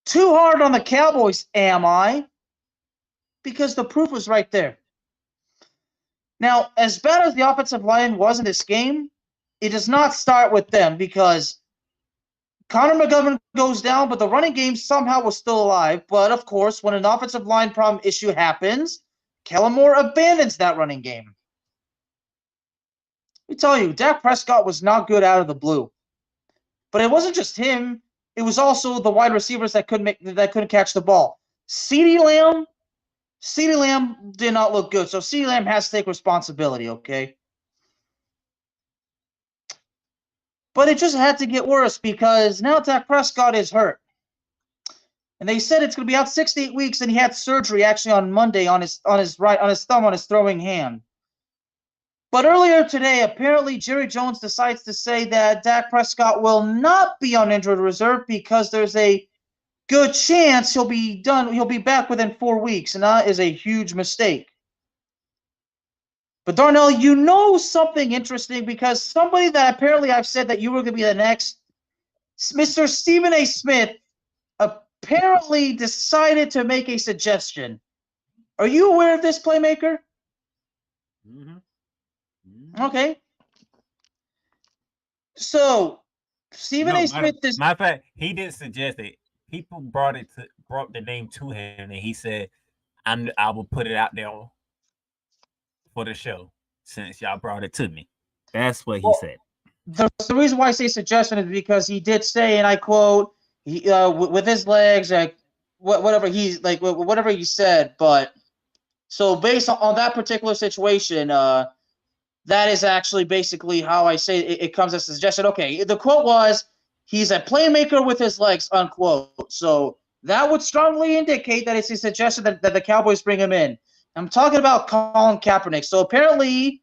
too hard on the Cowboys, am I? Because the proof was right there. Now, as bad as the offensive line was in this game, it does not start with them because Connor McGovern goes down, but the running game somehow was still alive. But, of course, when an offensive line problem issue happens, Kellen Moore abandons that running game. Let me tell you, Dak Prescott was not good out of the blue. But it wasn't just him. It was also the wide receivers that couldn't catch the ball. CeeDee Lamb did not look good. So CeeDee Lamb has to take responsibility, okay? But it just had to get worse because now Dak Prescott is hurt. And they said it's going to be out 6 to 8 weeks, and he had surgery actually on Monday on his thumb on his throwing hand. But earlier today, apparently Jerry Jones decides to say that Dak Prescott will not be on injured reserve because there's a good chance he'll be back within 4 weeks, and that is a huge mistake. But Darnell, you know something interesting because somebody that apparently I've said that you were going to be the next, Mr. Stephen A. Smith, apparently decided to make a suggestion. Are you aware of this, Playmaker? Mm-hmm. Okay. So, Stephen A. Smith is... Matter of fact, he didn't suggest it. People brought the name to him, and he said, I will put it out there for the show since y'all brought it to me. That's what he said. The reason why I say suggestion is because he did say, and I quote, with his legs, whatever he said. But so based on that particular situation, that is actually basically how I say it comes as a suggestion. Okay, the quote was, he's a playmaker with his legs, unquote. So that would strongly indicate that it's a suggestion that the Cowboys bring him in. I'm talking about Colin Kaepernick. So apparently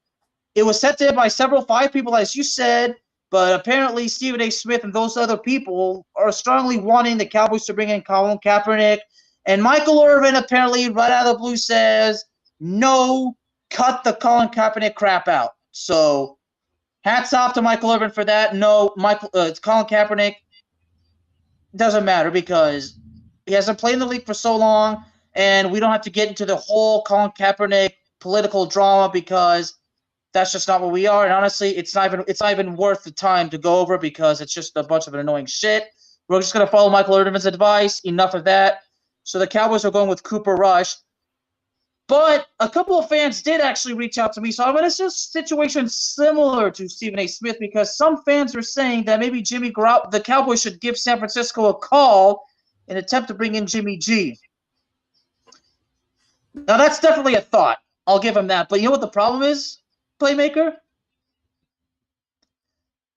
it was sent to him by 5 people, as you said, But apparently, Stephen A. Smith and those other people are strongly wanting the Cowboys to bring in Colin Kaepernick. And Michael Irvin apparently, right out of the blue, says, no, cut the Colin Kaepernick crap out. So, hats off to Michael Irvin for that. No, it's Colin Kaepernick. Doesn't matter because he hasn't played in the league for so long, and we don't have to get into the whole Colin Kaepernick political drama because that's just not what we are. And honestly, it's not even worth the time to go over because it's just a bunch of annoying shit. We're just gonna follow Michael Irvin's advice. Enough of that. So the Cowboys are going with Cooper Rush. But a couple of fans did actually reach out to me. So I'm in a situation similar to Stephen A. Smith because some fans are saying that maybe the Cowboys should give San Francisco a call in an attempt to bring in Jimmy G. Now, that's definitely a thought. I'll give him that. But you know what the problem is, Playmaker?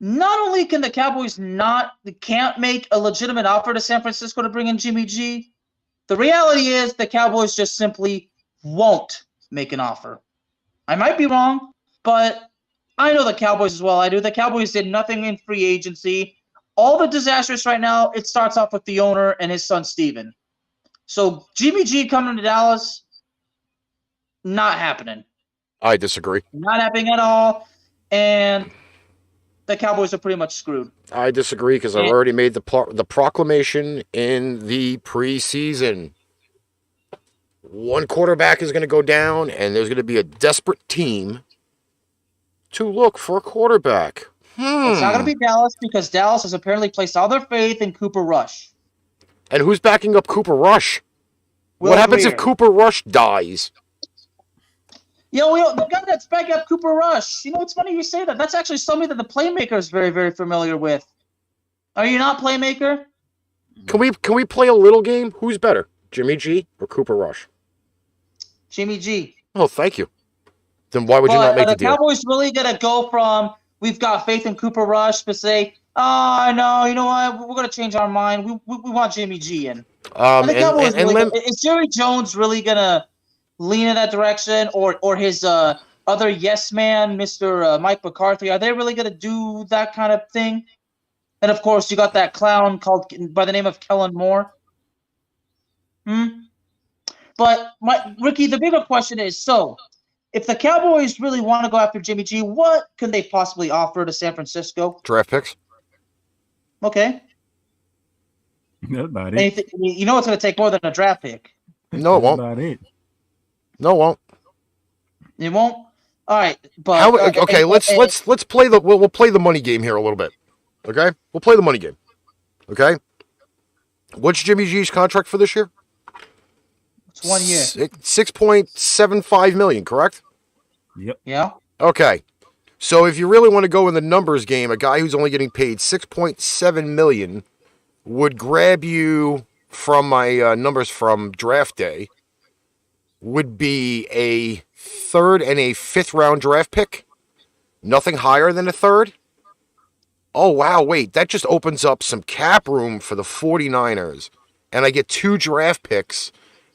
Not only can the Cowboys can't make a legitimate offer to San Francisco to bring in Jimmy G, the reality is the Cowboys just simply won't make an offer. I might be wrong, but I know the Cowboys as well. I do. The Cowboys did nothing in free agency. All the disastrous right now, it starts off with the owner and his son, Steven. So Jimmy G coming to Dallas, not happening. I disagree. Not happening at all. And the Cowboys are pretty much screwed. I disagree because I've already made the proclamation in the preseason. One quarterback is going to go down, and there's going to be a desperate team to look for a quarterback. It's not going to be Dallas because Dallas has apparently placed all their faith in Cooper Rush. And who's backing up Cooper Rush? What happens if Cooper Rush dies? The guy that's backing up Cooper Rush. You know, it's funny you say that. That's actually somebody that the Playmaker is very, very familiar with. Are you not, Playmaker? Can we play a little game? Who's better, Jimmy G or Cooper Rush? Jimmy G. Oh, thank you. Then why would you not make the deal? The Cowboys really going to go from we've got faith in Cooper Rush to say, oh, no, you know what? We're going to change our mind. We want Jimmy G in. Is Jerry Jones really going to lean in that direction or his other yes man, Mr. Mike McCarthy? Are they really going to do that kind of thing? And, of course, you got that clown called by the name of Kellen Moore. But, Ricky, the bigger question is, so if the Cowboys really want to go after Jimmy G, what could they possibly offer to San Francisco? Draft picks. Okay. That's about it. You know it's going to take more than a draft pick. No, it won't. That's about it. No, it won't. It won't? All right. But okay, let's play we'll play the money game here a little bit. Okay? We'll play the money game. Okay? What's Jimmy G's contract for this year? It's 1 year. $6.75 million, correct? Yep. Yeah. Okay. So if you really want to go in the numbers game, a guy who's only getting paid $6.7 million would grab you from my numbers from draft day, would be a third and a fifth round draft pick. Nothing higher than a third. Oh, wow, wait. That just opens up some cap room for the 49ers. And I get 2 draft picks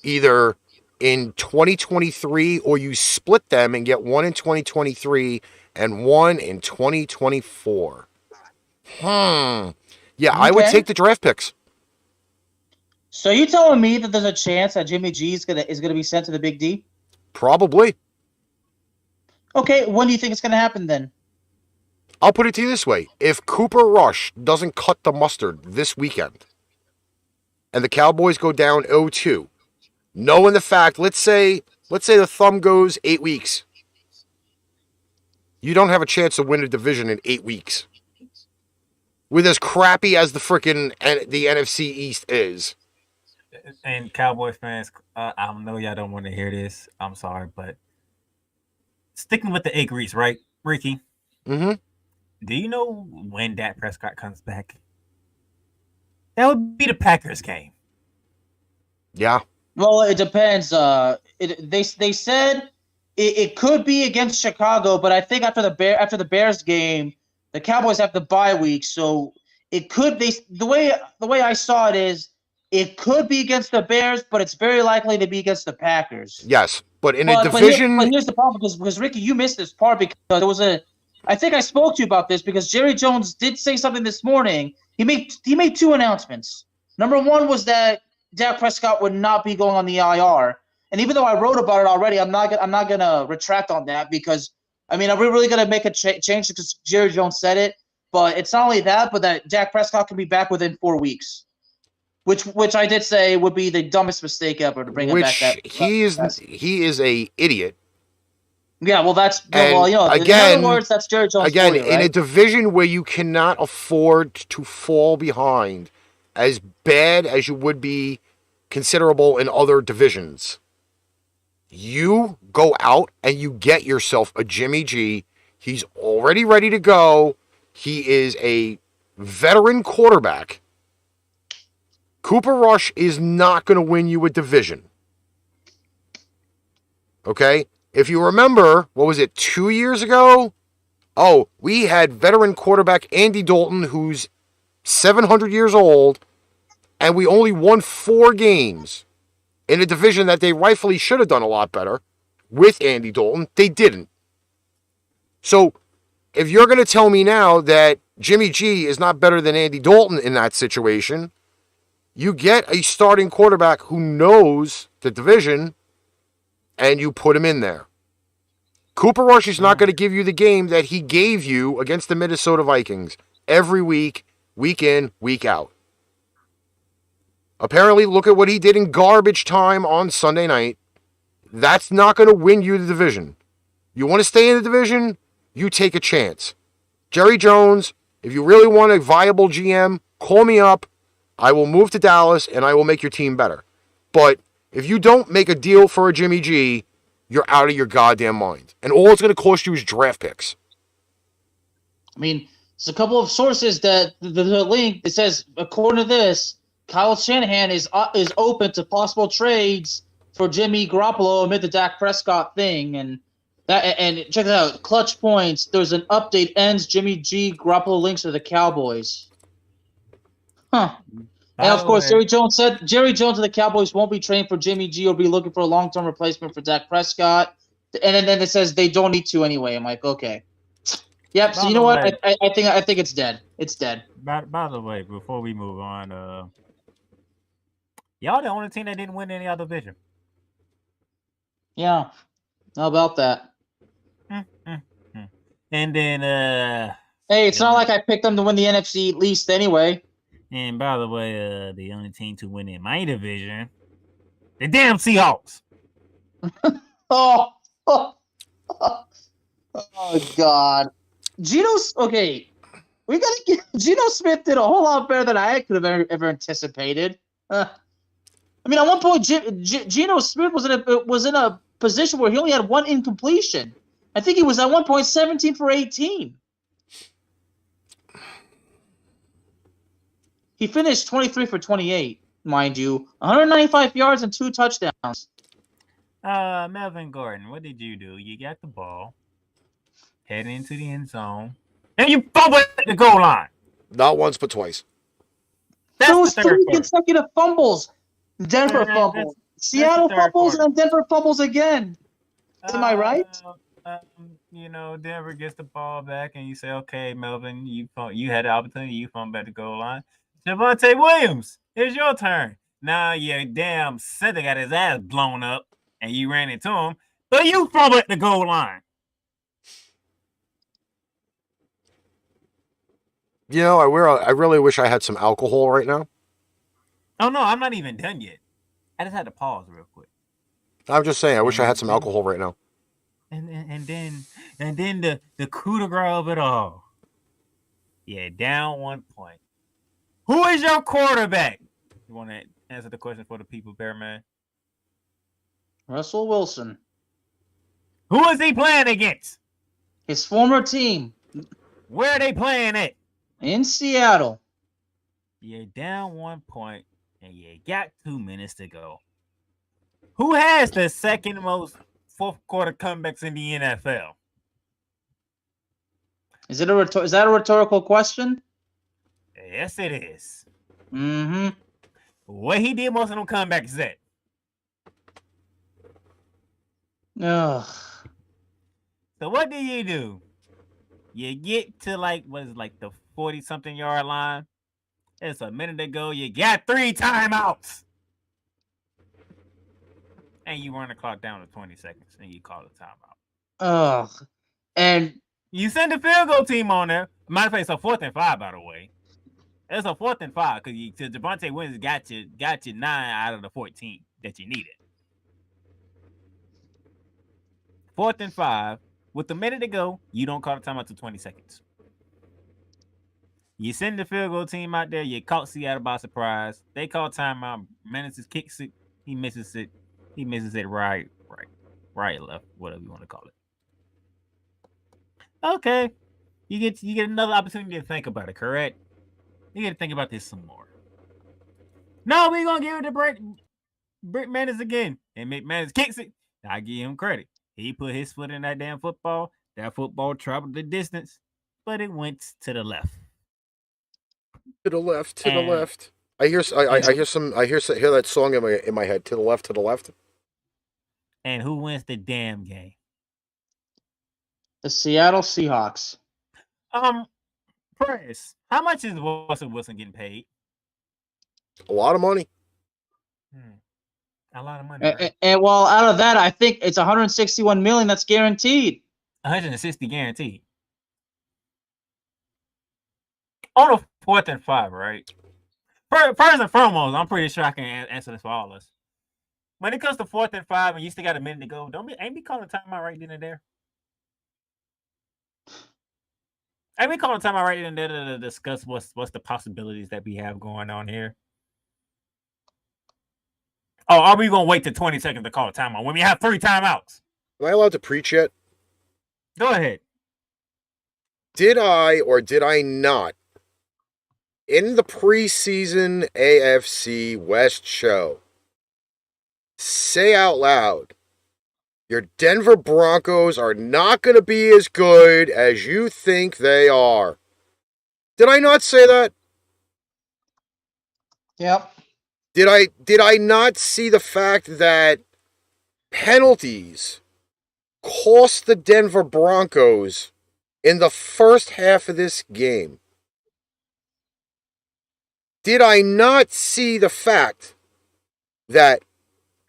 either in 2023 or you split them and get one in 2023 and one in 2024. Yeah, okay. I would take the draft picks. So you telling me that there's a chance that Jimmy G is gonna be sent to the Big D? Probably. Okay, when do you think it's gonna happen then? I'll put it to you this way. If Cooper Rush doesn't cut the mustard this weekend and the Cowboys go down 0-2, knowing the fact, let's say the thumb goes 8 weeks. You don't have a chance to win a division in 8 weeks. With as crappy as the NFC East is. And Cowboys fans, I know y'all don't want to hear this. I'm sorry, but sticking with the 8 weeks, right, Ricky? Mm-hmm. Do you know when Dak Prescott comes back? That would be the Packers game. Yeah. Well, it depends. They said it could be against Chicago, but I think after the Bears game, the Cowboys have the bye week, so it could. The way I saw it is, it could be against the Bears, but it's very likely to be against the Packers. Yes, but in a division. But here's the problem, because Ricky, you missed this part because there was a I think I spoke to you about this because Jerry Jones did say something this morning. He made two announcements. Number one was that Dak Prescott would not be going on the IR, and even though I wrote about it already, I'm not gonna retract on that because I mean, are we really gonna make a change because Jerry Jones said it? But it's not only that, but that Dak Prescott can be back within 4 weeks, which I did say would be the dumbest mistake ever to bring him back. He is a idiot. Yeah, well, And in other words, that's Jerry Jones. Again, for you, right? in a division where you cannot afford to fall behind, as bad as you would be considerable in other divisions, you go out and you get yourself a Jimmy G. He's already ready to go. He is a veteran quarterback. Cooper Rush is not going to win you a division. Okay? If you remember, what was it, 2 years ago? Oh, we had veteran quarterback Andy Dalton, who's 700 years old, and we only won 4 games in a division that they rightfully should have done a lot better with Andy Dalton. They didn't. So, if you're going to tell me now that Jimmy G is not better than Andy Dalton in that situation, you get a starting quarterback who knows the division, and you put him in there. Cooper Rush is not going to give you the game that he gave you against the Minnesota Vikings every week, week in, week out. Apparently, look at what he did in garbage time on Sunday night. That's not going to win you the division. You want to stay in the division? You take a chance. Jerry Jones, if you really want a viable GM, call me up. I will move to Dallas and I will make your team better. But if you don't make a deal for a Jimmy G, you're out of your goddamn mind. And all it's going to cost you is draft picks. I mean, there's a couple of sources that the link, it says, according to this, Kyle Shanahan is open to possible trades for Jimmy Garoppolo amid the Dak Prescott thing. And check it out, Clutch Points, there's an update, ends Jimmy G Garoppolo links to the Cowboys. Huh. And of course, Jerry Jones said Jerry Jones and the Cowboys won't be trained for Jimmy G or be looking for a long-term replacement for Dak Prescott. And then it says they don't need to anyway. I'm like, okay. Yep. So you know what? I think it's dead. It's dead. By the way, before we move on, y'all the only team that didn't win any other division. Yeah. How about that? And then hey, it's not like I picked them to win the NFC least anyway. And by the way, the only team to win in my division, the damn Seahawks. Oh God. Okay. We gotta get Geno Smith did a whole lot better than I could have ever anticipated. I mean, at one point, Geno Smith was in a position where he only had one incompletion. I think he was at one point 17 for 18. He finished 23 for 28, mind you, 195 yards and 2 touchdowns. Melvin Gordon, what did you do? You got the ball, heading into the end zone, and you fumbled at the goal line. Not once, but twice. Those 3 consecutive fumbles. Denver fumbles, Seattle fumbles, and Denver fumbles again. Am I right? Denver gets the ball back, and you say, "Okay, Melvin, you had the opportunity. You fumbled at the goal line." Javonte Williams, it's your turn. Now your damn center got his ass blown up, and you ran into him, but you fumbled at the goal line. I really wish I had some alcohol right now. Oh no, I'm not even done yet. I just had to pause real quick. I'm just saying, I wish I had some alcohol right now. And then the coup de grace of it all. Yeah, down 1 point. Who is your quarterback? You want to answer the question for the people, Bearman? Russell Wilson. Who is he playing against? His former team. Where are they playing at? In Seattle. You're down 1 point, and you got 2 minutes to go. Who has the second most fourth quarter comebacks in the NFL? Is that a rhetorical question? Yes, it is. Mm-hmm. What he did most of them comebacks at? Ugh. So what do you do? You get to the 40-something yard line. It's a minute to go. You got 3 timeouts. And you run the clock down to 20 seconds and you call a timeout. Ugh. And you send the field goal team on there. Matter of fact, it's a 4th and 5, by the way. It's a 4th and 5 because Javonte Williams got you 9 out of the 14 that you needed. 4th and 5. With a minute to go, you don't call the timeout to 20 seconds. You send the field goal team out there. You caught Seattle by surprise. They call timeout. Menaces kicks it. He misses it. He misses it right, left, whatever you want to call it. Okay. You get another opportunity to think about it, correct? You get to think about this some more. No, we're going to give it to Britt Menace again. And McManus kicks it. I give him credit. He put his foot in that damn football. That football traveled the distance, but it went to the left. To the left. I hear that song in my head. To the left. And who wins the damn game? The Seattle Seahawks. Press. How much is Russell Wilson getting paid? A lot of money. A lot of money. Right? And well, out of that, I think it's 161 million that's guaranteed. 160 guaranteed. On a 4th and 5, right? First and foremost, I'm pretty sure I can answer this for all of us. When it comes to 4th and 5, and you still got a minute to go, ain't we calling timeout right then and there? Ain't we calling timeout right then and there to discuss what's the possibilities that we have going on here? Oh, are we gonna wait to 20 seconds to call a timeout when we have 3 timeouts? Am I allowed to preach yet? Go ahead. Did I or did I not, in the preseason AFC West show, say out loud, your Denver Broncos are not going to be as good as you think they are? Did I not say that? Yep. Did I not see the fact that penalties cost the Denver Broncos in the first half of this game? Did I not see the fact that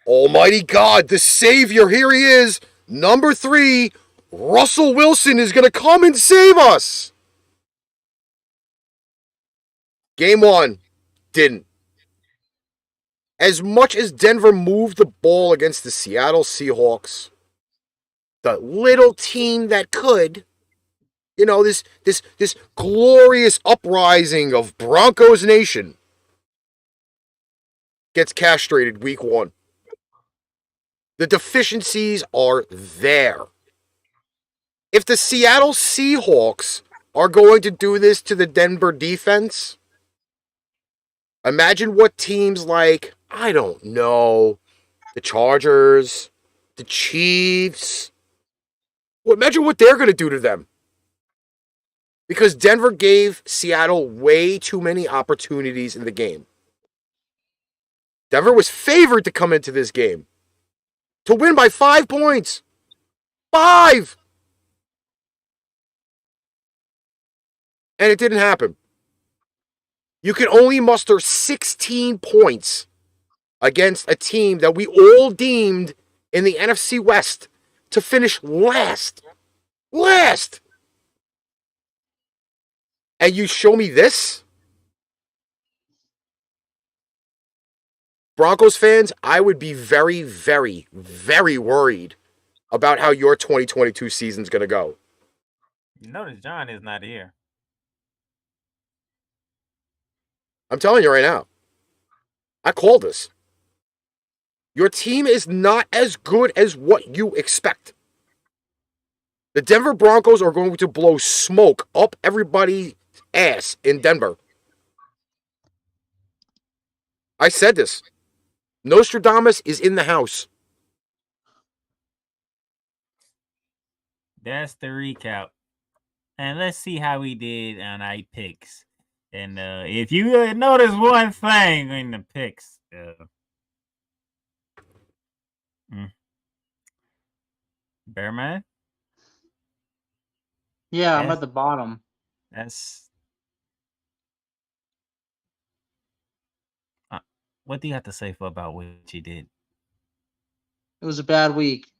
Almighty God, the Savior, here he is, number 3, Russell Wilson is going to come and save us? Game 1, didn't. As much as Denver moved the ball against the Seattle Seahawks, the little team that could, this glorious uprising of Broncos Nation, gets castrated week 1. The deficiencies are there. If the Seattle Seahawks are going to do this to the Denver defense, imagine what teams like, I don't know, the Chargers, the Chiefs, well, imagine what they're going to do to them. Because Denver gave Seattle way too many opportunities in the game. Denver was favored to come into this game to win by 5 points. 5! And it didn't happen. You can only muster 16 points against a team that we all deemed in the NFC West to finish last. Last! And you show me this? Broncos fans, I would be very, very, very worried about how your 2022 season's going to go. You notice John is not here. I'm telling you right now. I called this. Your team is not as good as what you expect. The Denver Broncos are going to blow smoke up everybody's ass in Denver. I said this. Nostradamus is in the house. That's the recap. And let's see how we did on our picks. And if you notice one thing in the picks, Bearman? Yeah, I'm Yes. at the bottom. That's what do you have to say for about what you did? It was a bad week.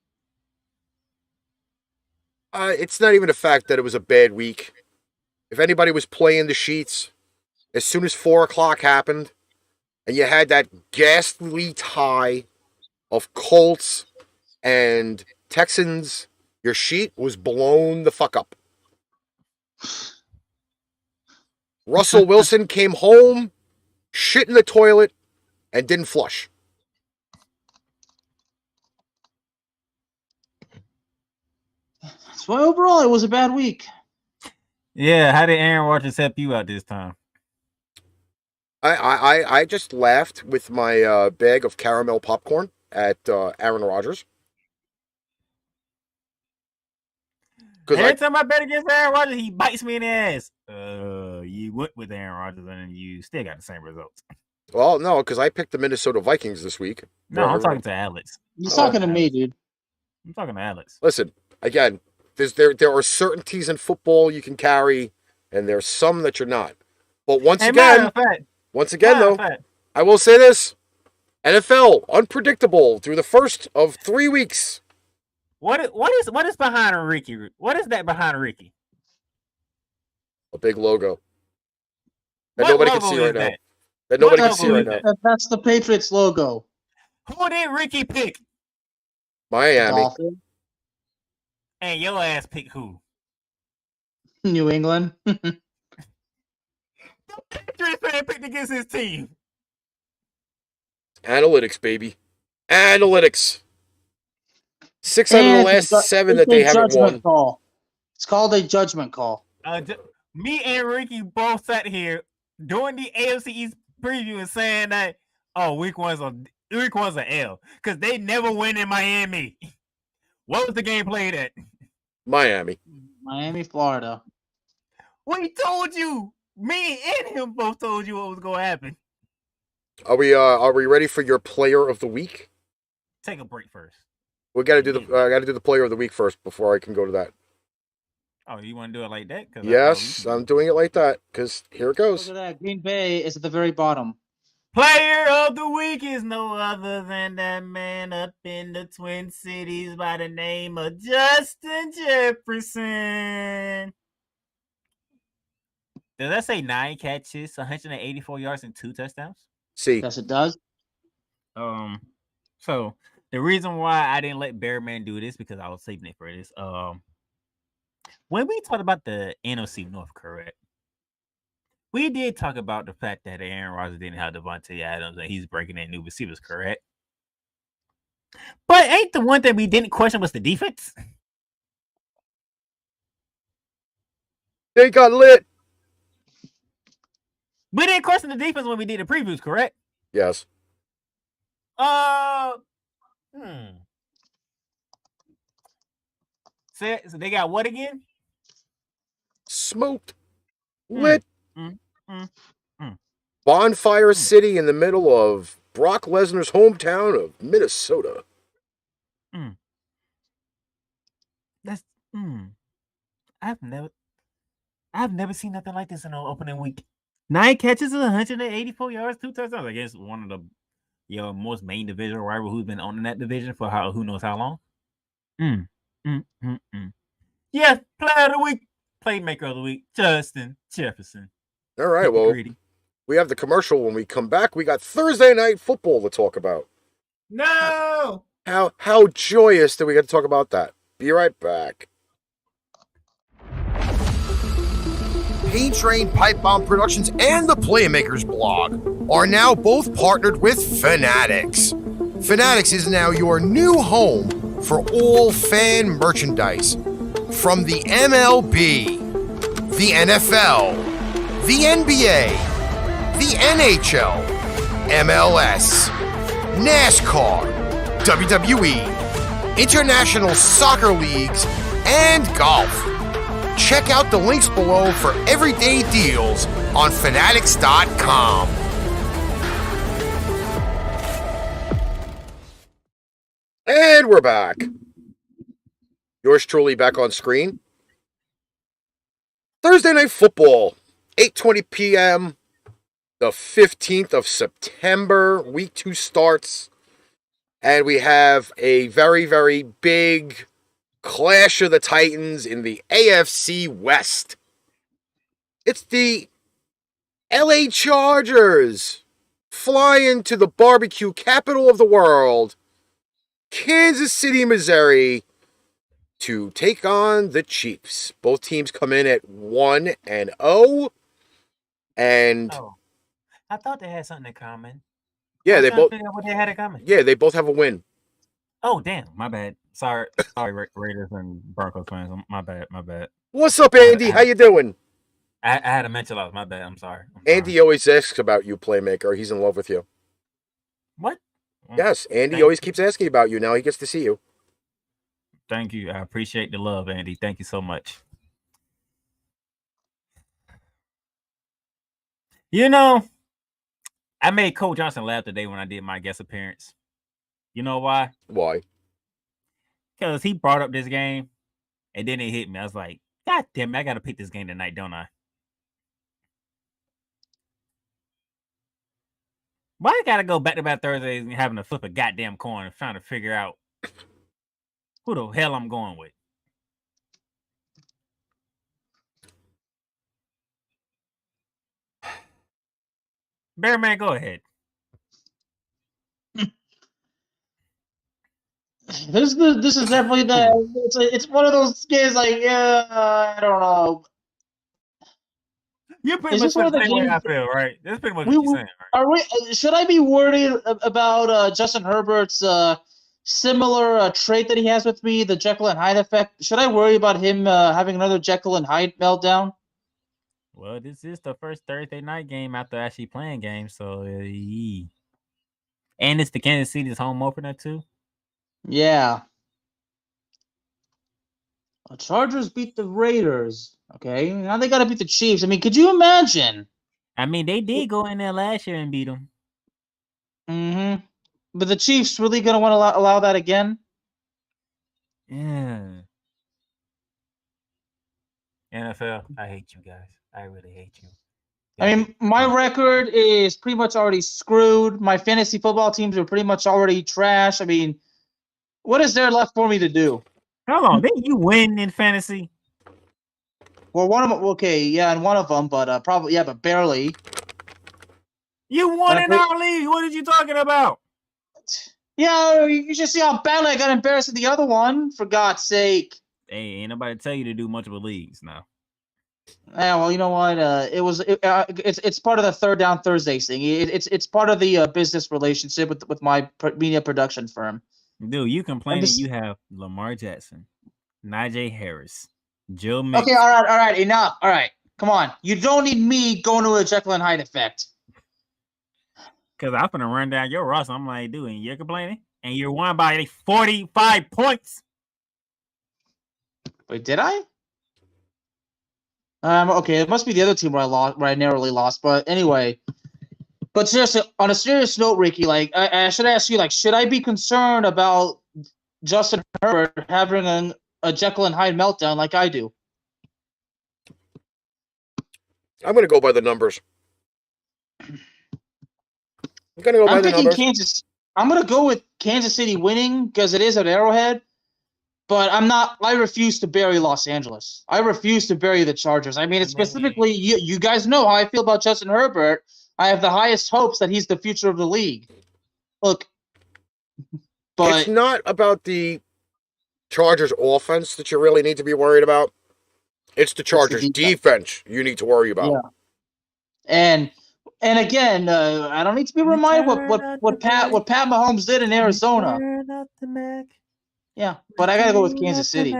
It's not even a fact that it was a bad week. If anybody was playing the sheets, as soon as 4 o'clock happened, and you had that ghastly tie of Colts and Texans, your sheet was blown the fuck up. Russell Wilson came home, shit in the toilet, and didn't flush. So overall, it was a bad week. Yeah, how did Aaron Rodgers help you out this time? I just laughed with my bag of caramel popcorn at Aaron Rodgers. Every time I bet against Aaron Rodgers, he bites me in the ass. You went with Aaron Rodgers and you still got the same results. Well, no, because I picked the Minnesota Vikings this week. No, I'm talking to Alex. He's talking to me, dude. I'm talking to Alex. Listen, again, there are certainties in football you can carry, and there's some that you're not. But once again, though, I will say this: NFL unpredictable through the first of 3 weeks. What is behind Ricky? What is that behind Ricky? A big logo that nobody can see right now. That nobody can see right now. That's the Patriots logo. Who did Ricky pick? Miami. Dolphins. And your ass pick who? New England. The Patriots fan picked against his team. Analytics, baby. Analytics. 6 out of the last 7 that they haven't won. Call. It's called a judgment call. Me and Ricky both sat here during the AFC East preview and saying that, week one's an L because they never win in Miami. What was the game played at? Miami, Florida. We told you. Me and him both told you what was going to happen. Are we ready for your player of the week? Take a break first. We got to do the player of the week first before I can go to that. Oh, you want to do it like that? Yes, I'm doing it like that because here it goes. Look at that. Green Bay is at the very bottom. Player of the week is no other than that man up in the Twin Cities by the name of Justin Jefferson. Does that say 9 catches, 184 yards, and 2 touchdowns? See. Yes, it does. So the reason why I didn't let Bearman do this because I was saving it for this. When we talked about the NFC North, correct? We did talk about the fact that Aaron Rodgers didn't have Devontae Adams and he's breaking in new receivers, correct? But ain't the one thing we didn't question was the defense? They got lit. We didn't question the defense when we did the previews, correct? Yes. So they got what again? Smoked. Lit. Bonfire City in the middle of Brock Lesnar's hometown of Minnesota. I've never seen nothing like this in an opening week. 9 catches, 184 yards, 2 touchdowns against one of the most main division rival who's been owning that division for who knows how long. Yes, player of the week, playmaker of the week, Justin Jefferson. All right, well, we have the commercial when we come back. We got Thursday night football to talk about. No! How joyous that we get to talk about that. Be right back. Paint Train Pipe Bomb Productions and the Playmakers blog are now both partnered with Fanatics. Fanatics is now your new home for all fan merchandise. From the MLB, the NFL, the NBA, the NHL, MLS, NASCAR, WWE, international soccer leagues, and golf. Check out the links below for everyday deals on Fanatics.com. And we're back. Yours truly back on screen. Thursday Night Football, 8:20 p.m., the 15th of September. Week 2 starts. And we have a very, very big clash of the Titans in the AFC West. It's the LA Chargers flying to the barbecue capital of the world, Kansas City, Missouri, to take on the Chiefs. Both teams come in at 1-0. And Oh, I thought they had something in common. yeah, they both figure out what they had in common. Yeah, they both have a win. Oh, damn, my bad. Sorry, Raiders and Broncos fans. My bad. What's up, Andy? How you doing? I had to mention that. My bad. I'm sorry. Andy always asks about you, Playmaker. He's in love with you. What? Yes, Andy always keeps asking about you. Now he gets to see you. Thank you. I appreciate the love, Andy. Thank you so much. You know, I made Cole Johnson laugh today when I did my guest appearance. You know why? Why? Because he brought up this game, and then it hit me. I was like, God damn it, I got to pick this game tonight, don't I? Why I got to go back-to-back Thursdays and having to flip a goddamn coin and trying to figure out who the hell I'm going with? Bearman, go ahead. This is definitely it's one of those games like I don't know. You're pretty Is much this one of the the same way I games- feel, right? That's pretty much what you're saying, right? Are we? Should I be worried about Justin Herbert's similar trait that he has with me, the Jekyll and Hyde effect? Should I worry about him having another Jekyll and Hyde meltdown? Well, this is the first Thursday night game after actually playing games, so and it's the Kansas City's home opener too. Yeah. The Chargers beat the Raiders. Okay, now they got to beat the Chiefs. I mean, could you imagine? I mean, they did go in there last year and beat them. Mm-hmm. But the Chiefs really going to want to allow that again? Yeah. NFL, I hate you guys. I really hate you. I mean, my record is pretty much already screwed. My fantasy football teams are pretty much already trash. I mean, what is there left for me to do? Hold on, didn't you win in fantasy? Well, one of them, okay, yeah, and one of them, but probably, yeah, but barely. You won in our league. What are you talking about? Yeah, you should see how badly I got embarrassed in the other one, for God's sake. Hey, ain't nobody tell you to do multiple leagues now. Yeah, well, you know what? It's part of the Third Down Thursdays thing. It's part of the business relationship with my media production firm. Dude, you complaining you have Lamar Jackson, Najee Harris, Joe Mixon. Okay, all right, enough. All right, come on. You don't need me going to a Jekyll and Hyde effect. Because I'm gonna run down your roster. I'm like, dude, and you're complaining, and you're won by 45 points. Wait, did I? Okay, it must be the other team where I narrowly lost. But anyway, but seriously, on a serious note, Ricky, like I should ask you, like, should I be concerned about Justin Herbert having a Jekyll and Hyde meltdown like I do? I'm going to go by the numbers. I'm going to go with Kansas City winning because it is at Arrowhead. But I refuse to bury Los Angeles. I refuse to bury the Chargers. I mean, it's specifically, you guys know how I feel about Justin Herbert. I have the highest hopes that he's the future of the league. Look, but it's not about the Chargers offense that you really need to be worried about. It's the Chargers defense you need to worry about. Yeah. And again, I don't need to be reminded what Pat Mahomes did in Arizona. Yeah, but I gotta go with Kansas City.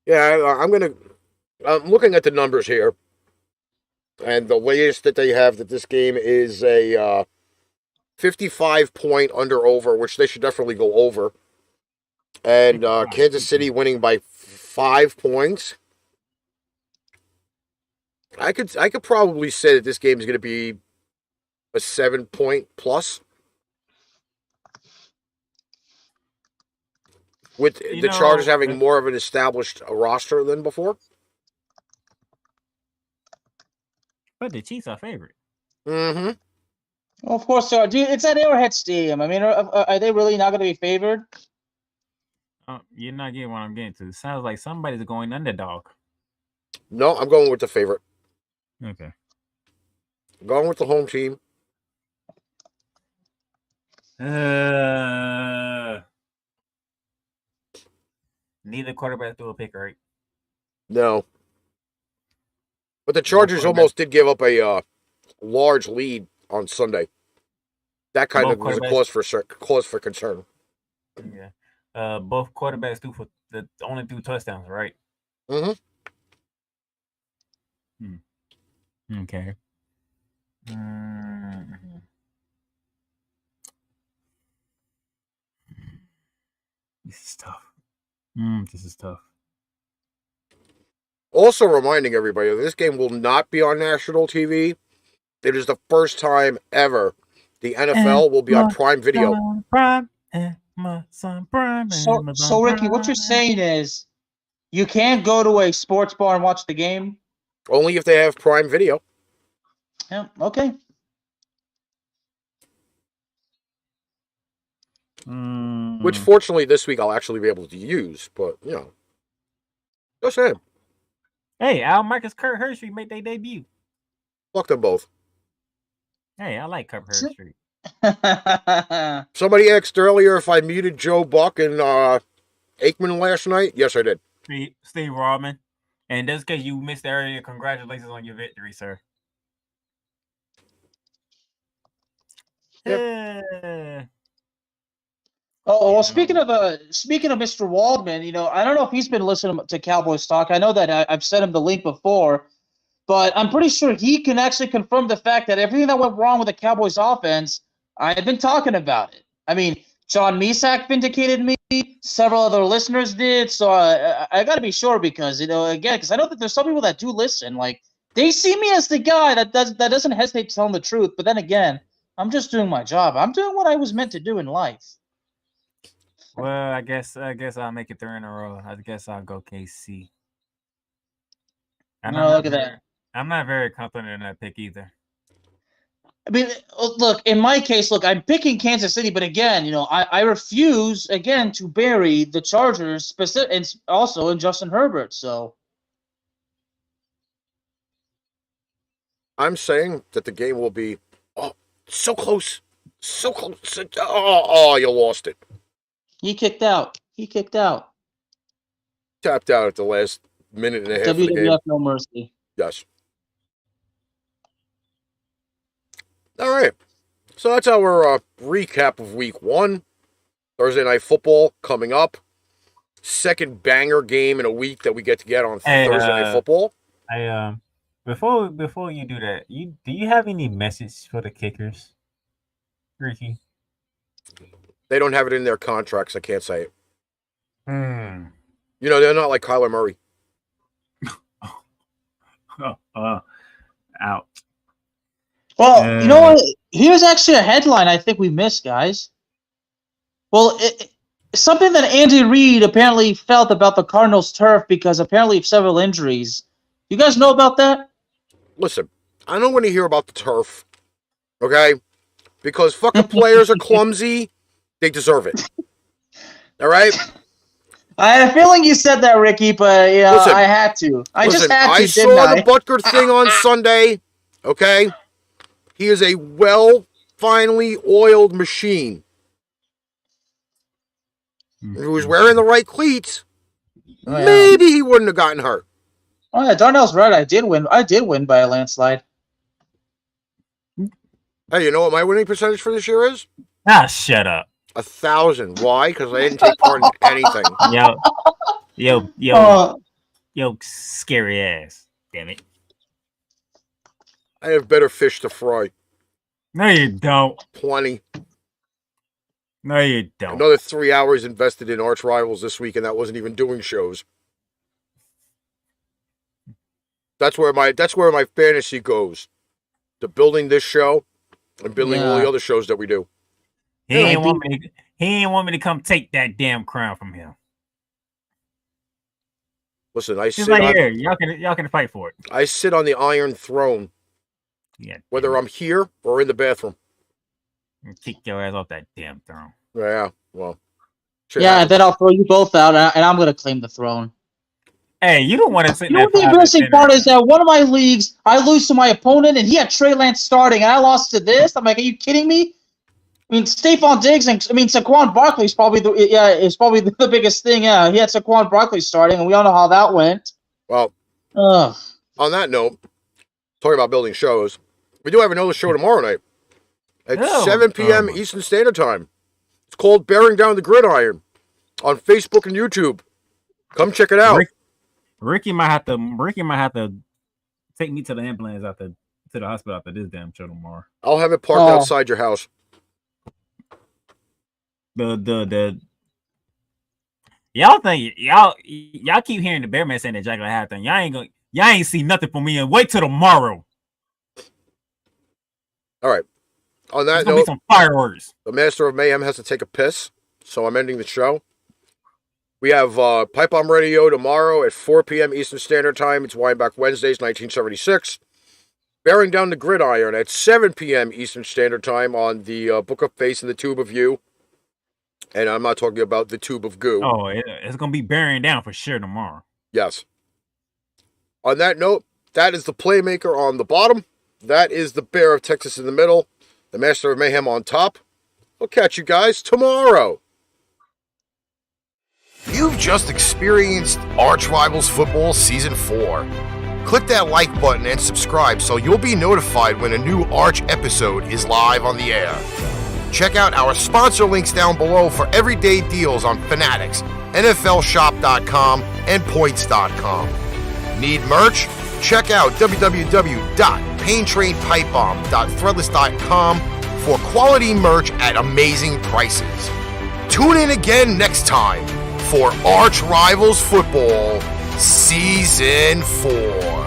Yeah, I'm looking at the numbers here, and the latest that they have that this game is a 55-point under/over, which they should definitely go over, and Kansas City winning by 5 points. I could probably say that this game is going to be a 7-point plus. With the Chargers having more of an established roster than before? But the Chiefs are favorite. Mm-hmm. Well, of course they are. Dude, it's at Arrowhead Stadium. I mean, are they really not going to be favored? You're not getting what I'm getting to. It sounds like somebody's going underdog. No, I'm going with the favorite. Okay. I'm going with the home team. Neither quarterback threw a pick, right? No. But the Chargers almost did give up a large lead on Sunday. That kind of was a cause for concern. Yeah. Both quarterbacks only threw touchdowns, right? Mm-hmm. Okay. This is tough. This is tough. Also reminding everybody, this game will not be on national TV. It is the first time ever the NFL will be on Prime Video. So Ricky, what you're saying is you can't go to a sports bar and watch the game? Only if they have Prime Video. Yeah, okay. Which, fortunately, this week I'll actually be able to use. But, you know. Just saying. Hey, Al Marcus, Kurt Hershey made their debut. Fuck them both. Hey, I like Kurt Hershey. Somebody asked earlier if I muted Joe Buck and Aikman last night. Yes, I did. Steve Rodman. And just because you missed earlier, congratulations on your victory, sir. Yep. Oh, well, speaking of Mr. Waldman, you know, I don't know if he's been listening to Cowboys talk. I know that I've sent him the link before, but I'm pretty sure he can actually confirm the fact that everything that went wrong with the Cowboys offense, I've been talking about it. I mean, John Misak vindicated me. Several other listeners did. So I got to be sure because, you know, again, because I know that there's some people that do listen. Like, they see me as the guy that doesn't hesitate to tell them the truth. But then again, I'm just doing my job. I'm doing what I was meant to do in life. Well, I guess I'll make it 3 in a row. I guess I'll go KC. Look at that. I'm not very confident in that pick either. I mean, look, in my case, I'm picking Kansas City, but again, you know, I refuse, again, to bury the Chargers, and also in Justin Herbert, so. I'm saying that the game will be, so close. So close. Oh, you lost it. He kicked out. Tapped out at the last minute and a half of the game. WWF no mercy. Yes. All right. So that's our recap of week 1. Thursday Night Football coming up. Second banger game in a week that we get to get on Thursday Night Football. Before you do that, do you have any message for the kickers, Ricky? They don't have it in their contracts. I can't say it. You know, they're not like Kyler Murray. Out. Well, you know what? Here's actually a headline I think we missed, guys. Well, something that Andy Reid apparently felt about the Cardinals' turf because apparently of several injuries. You guys know about that? Listen, I don't want to hear about the turf, okay? Because fucking players are clumsy. They deserve it. All right? I had a feeling you said that, Ricky, but you know, listen, I had to. I saw the Butker thing on Sunday, okay? He is a finely oiled machine. If he was wearing the right cleats, maybe he wouldn't have gotten hurt. Oh yeah, Darnell's right. I did win by a landslide. Hey, you know what my winning percentage for this year is? Shut up. 1,000. Why? Because I didn't take part in anything. Yo, scary ass. Damn it. I have better fish to fry. No, you don't. Plenty. No, you don't. Another 3 hours invested in ArchRivals this week, and that wasn't even doing shows. That's where my fantasy goes. To building this show and building all the other shows that we do. He ain't want me to come take that damn crown from him. Listen, I sit right here. Y'all can fight for it. I sit on the Iron Throne. Yeah. whether I'm here or in the bathroom. Kick your ass off that damn throne. Yeah, well. Yeah, and then I'll throw you both out, and I'm gonna claim the throne. Hey, you don't want to sit in You know that what the private embarrassing dinner. part is that one of my leagues, I lose to my opponent, and he had Trey Lance starting, and I lost to this. I'm like, are you kidding me? I mean, Stephon Diggs and Saquon Barkley is probably the biggest thing. Yeah, he had Saquon Barkley starting, and we all know how that went. Well, Ugh. on that note, talking about building shows, we do have another show tomorrow night at 7 p.m. Eastern Standard Time. It's called Bearing Down the Gridiron on Facebook and YouTube. Come check it out. Ricky might have to take me to the ambulance to the hospital after this damn show tomorrow. I'll have it parked outside your house. The y'all think y'all keep hearing the Bearman saying that Jack Lahat thing. Y'all ain't see nothing from me, and wait till tomorrow. All right. On that There's gonna be note, some fireworks. the Master of Mayhem has to take a piss, so I'm ending the show. We have Pipe Bomb Radio tomorrow at 4 p.m. Eastern Standard Time. It's Wind Back Wednesdays, 1976. Bearing Down the Gridiron at 7 p.m. Eastern Standard Time on the Book of Face and the Tube of You. And I'm not talking about the Tube of Goo. Oh, it's gonna be bearing down for sure tomorrow. Yes. On that note, that is the Playmaker on the bottom. That is the Bear of Texas in the middle. The Master of Mayhem on top. We'll catch you guys tomorrow. You've just experienced ArchRivals Football Season 4. Click that like button and subscribe so you'll be notified when a new Arch episode is live on the air. Check out our sponsor links down below for everyday deals on Fanatics, NFLshop.com, and Points.com. Need merch? Check out www.paintrainpipebomb.threadless.com for quality merch at amazing prices. Tune in again next time for ArchRivals Football Season 4.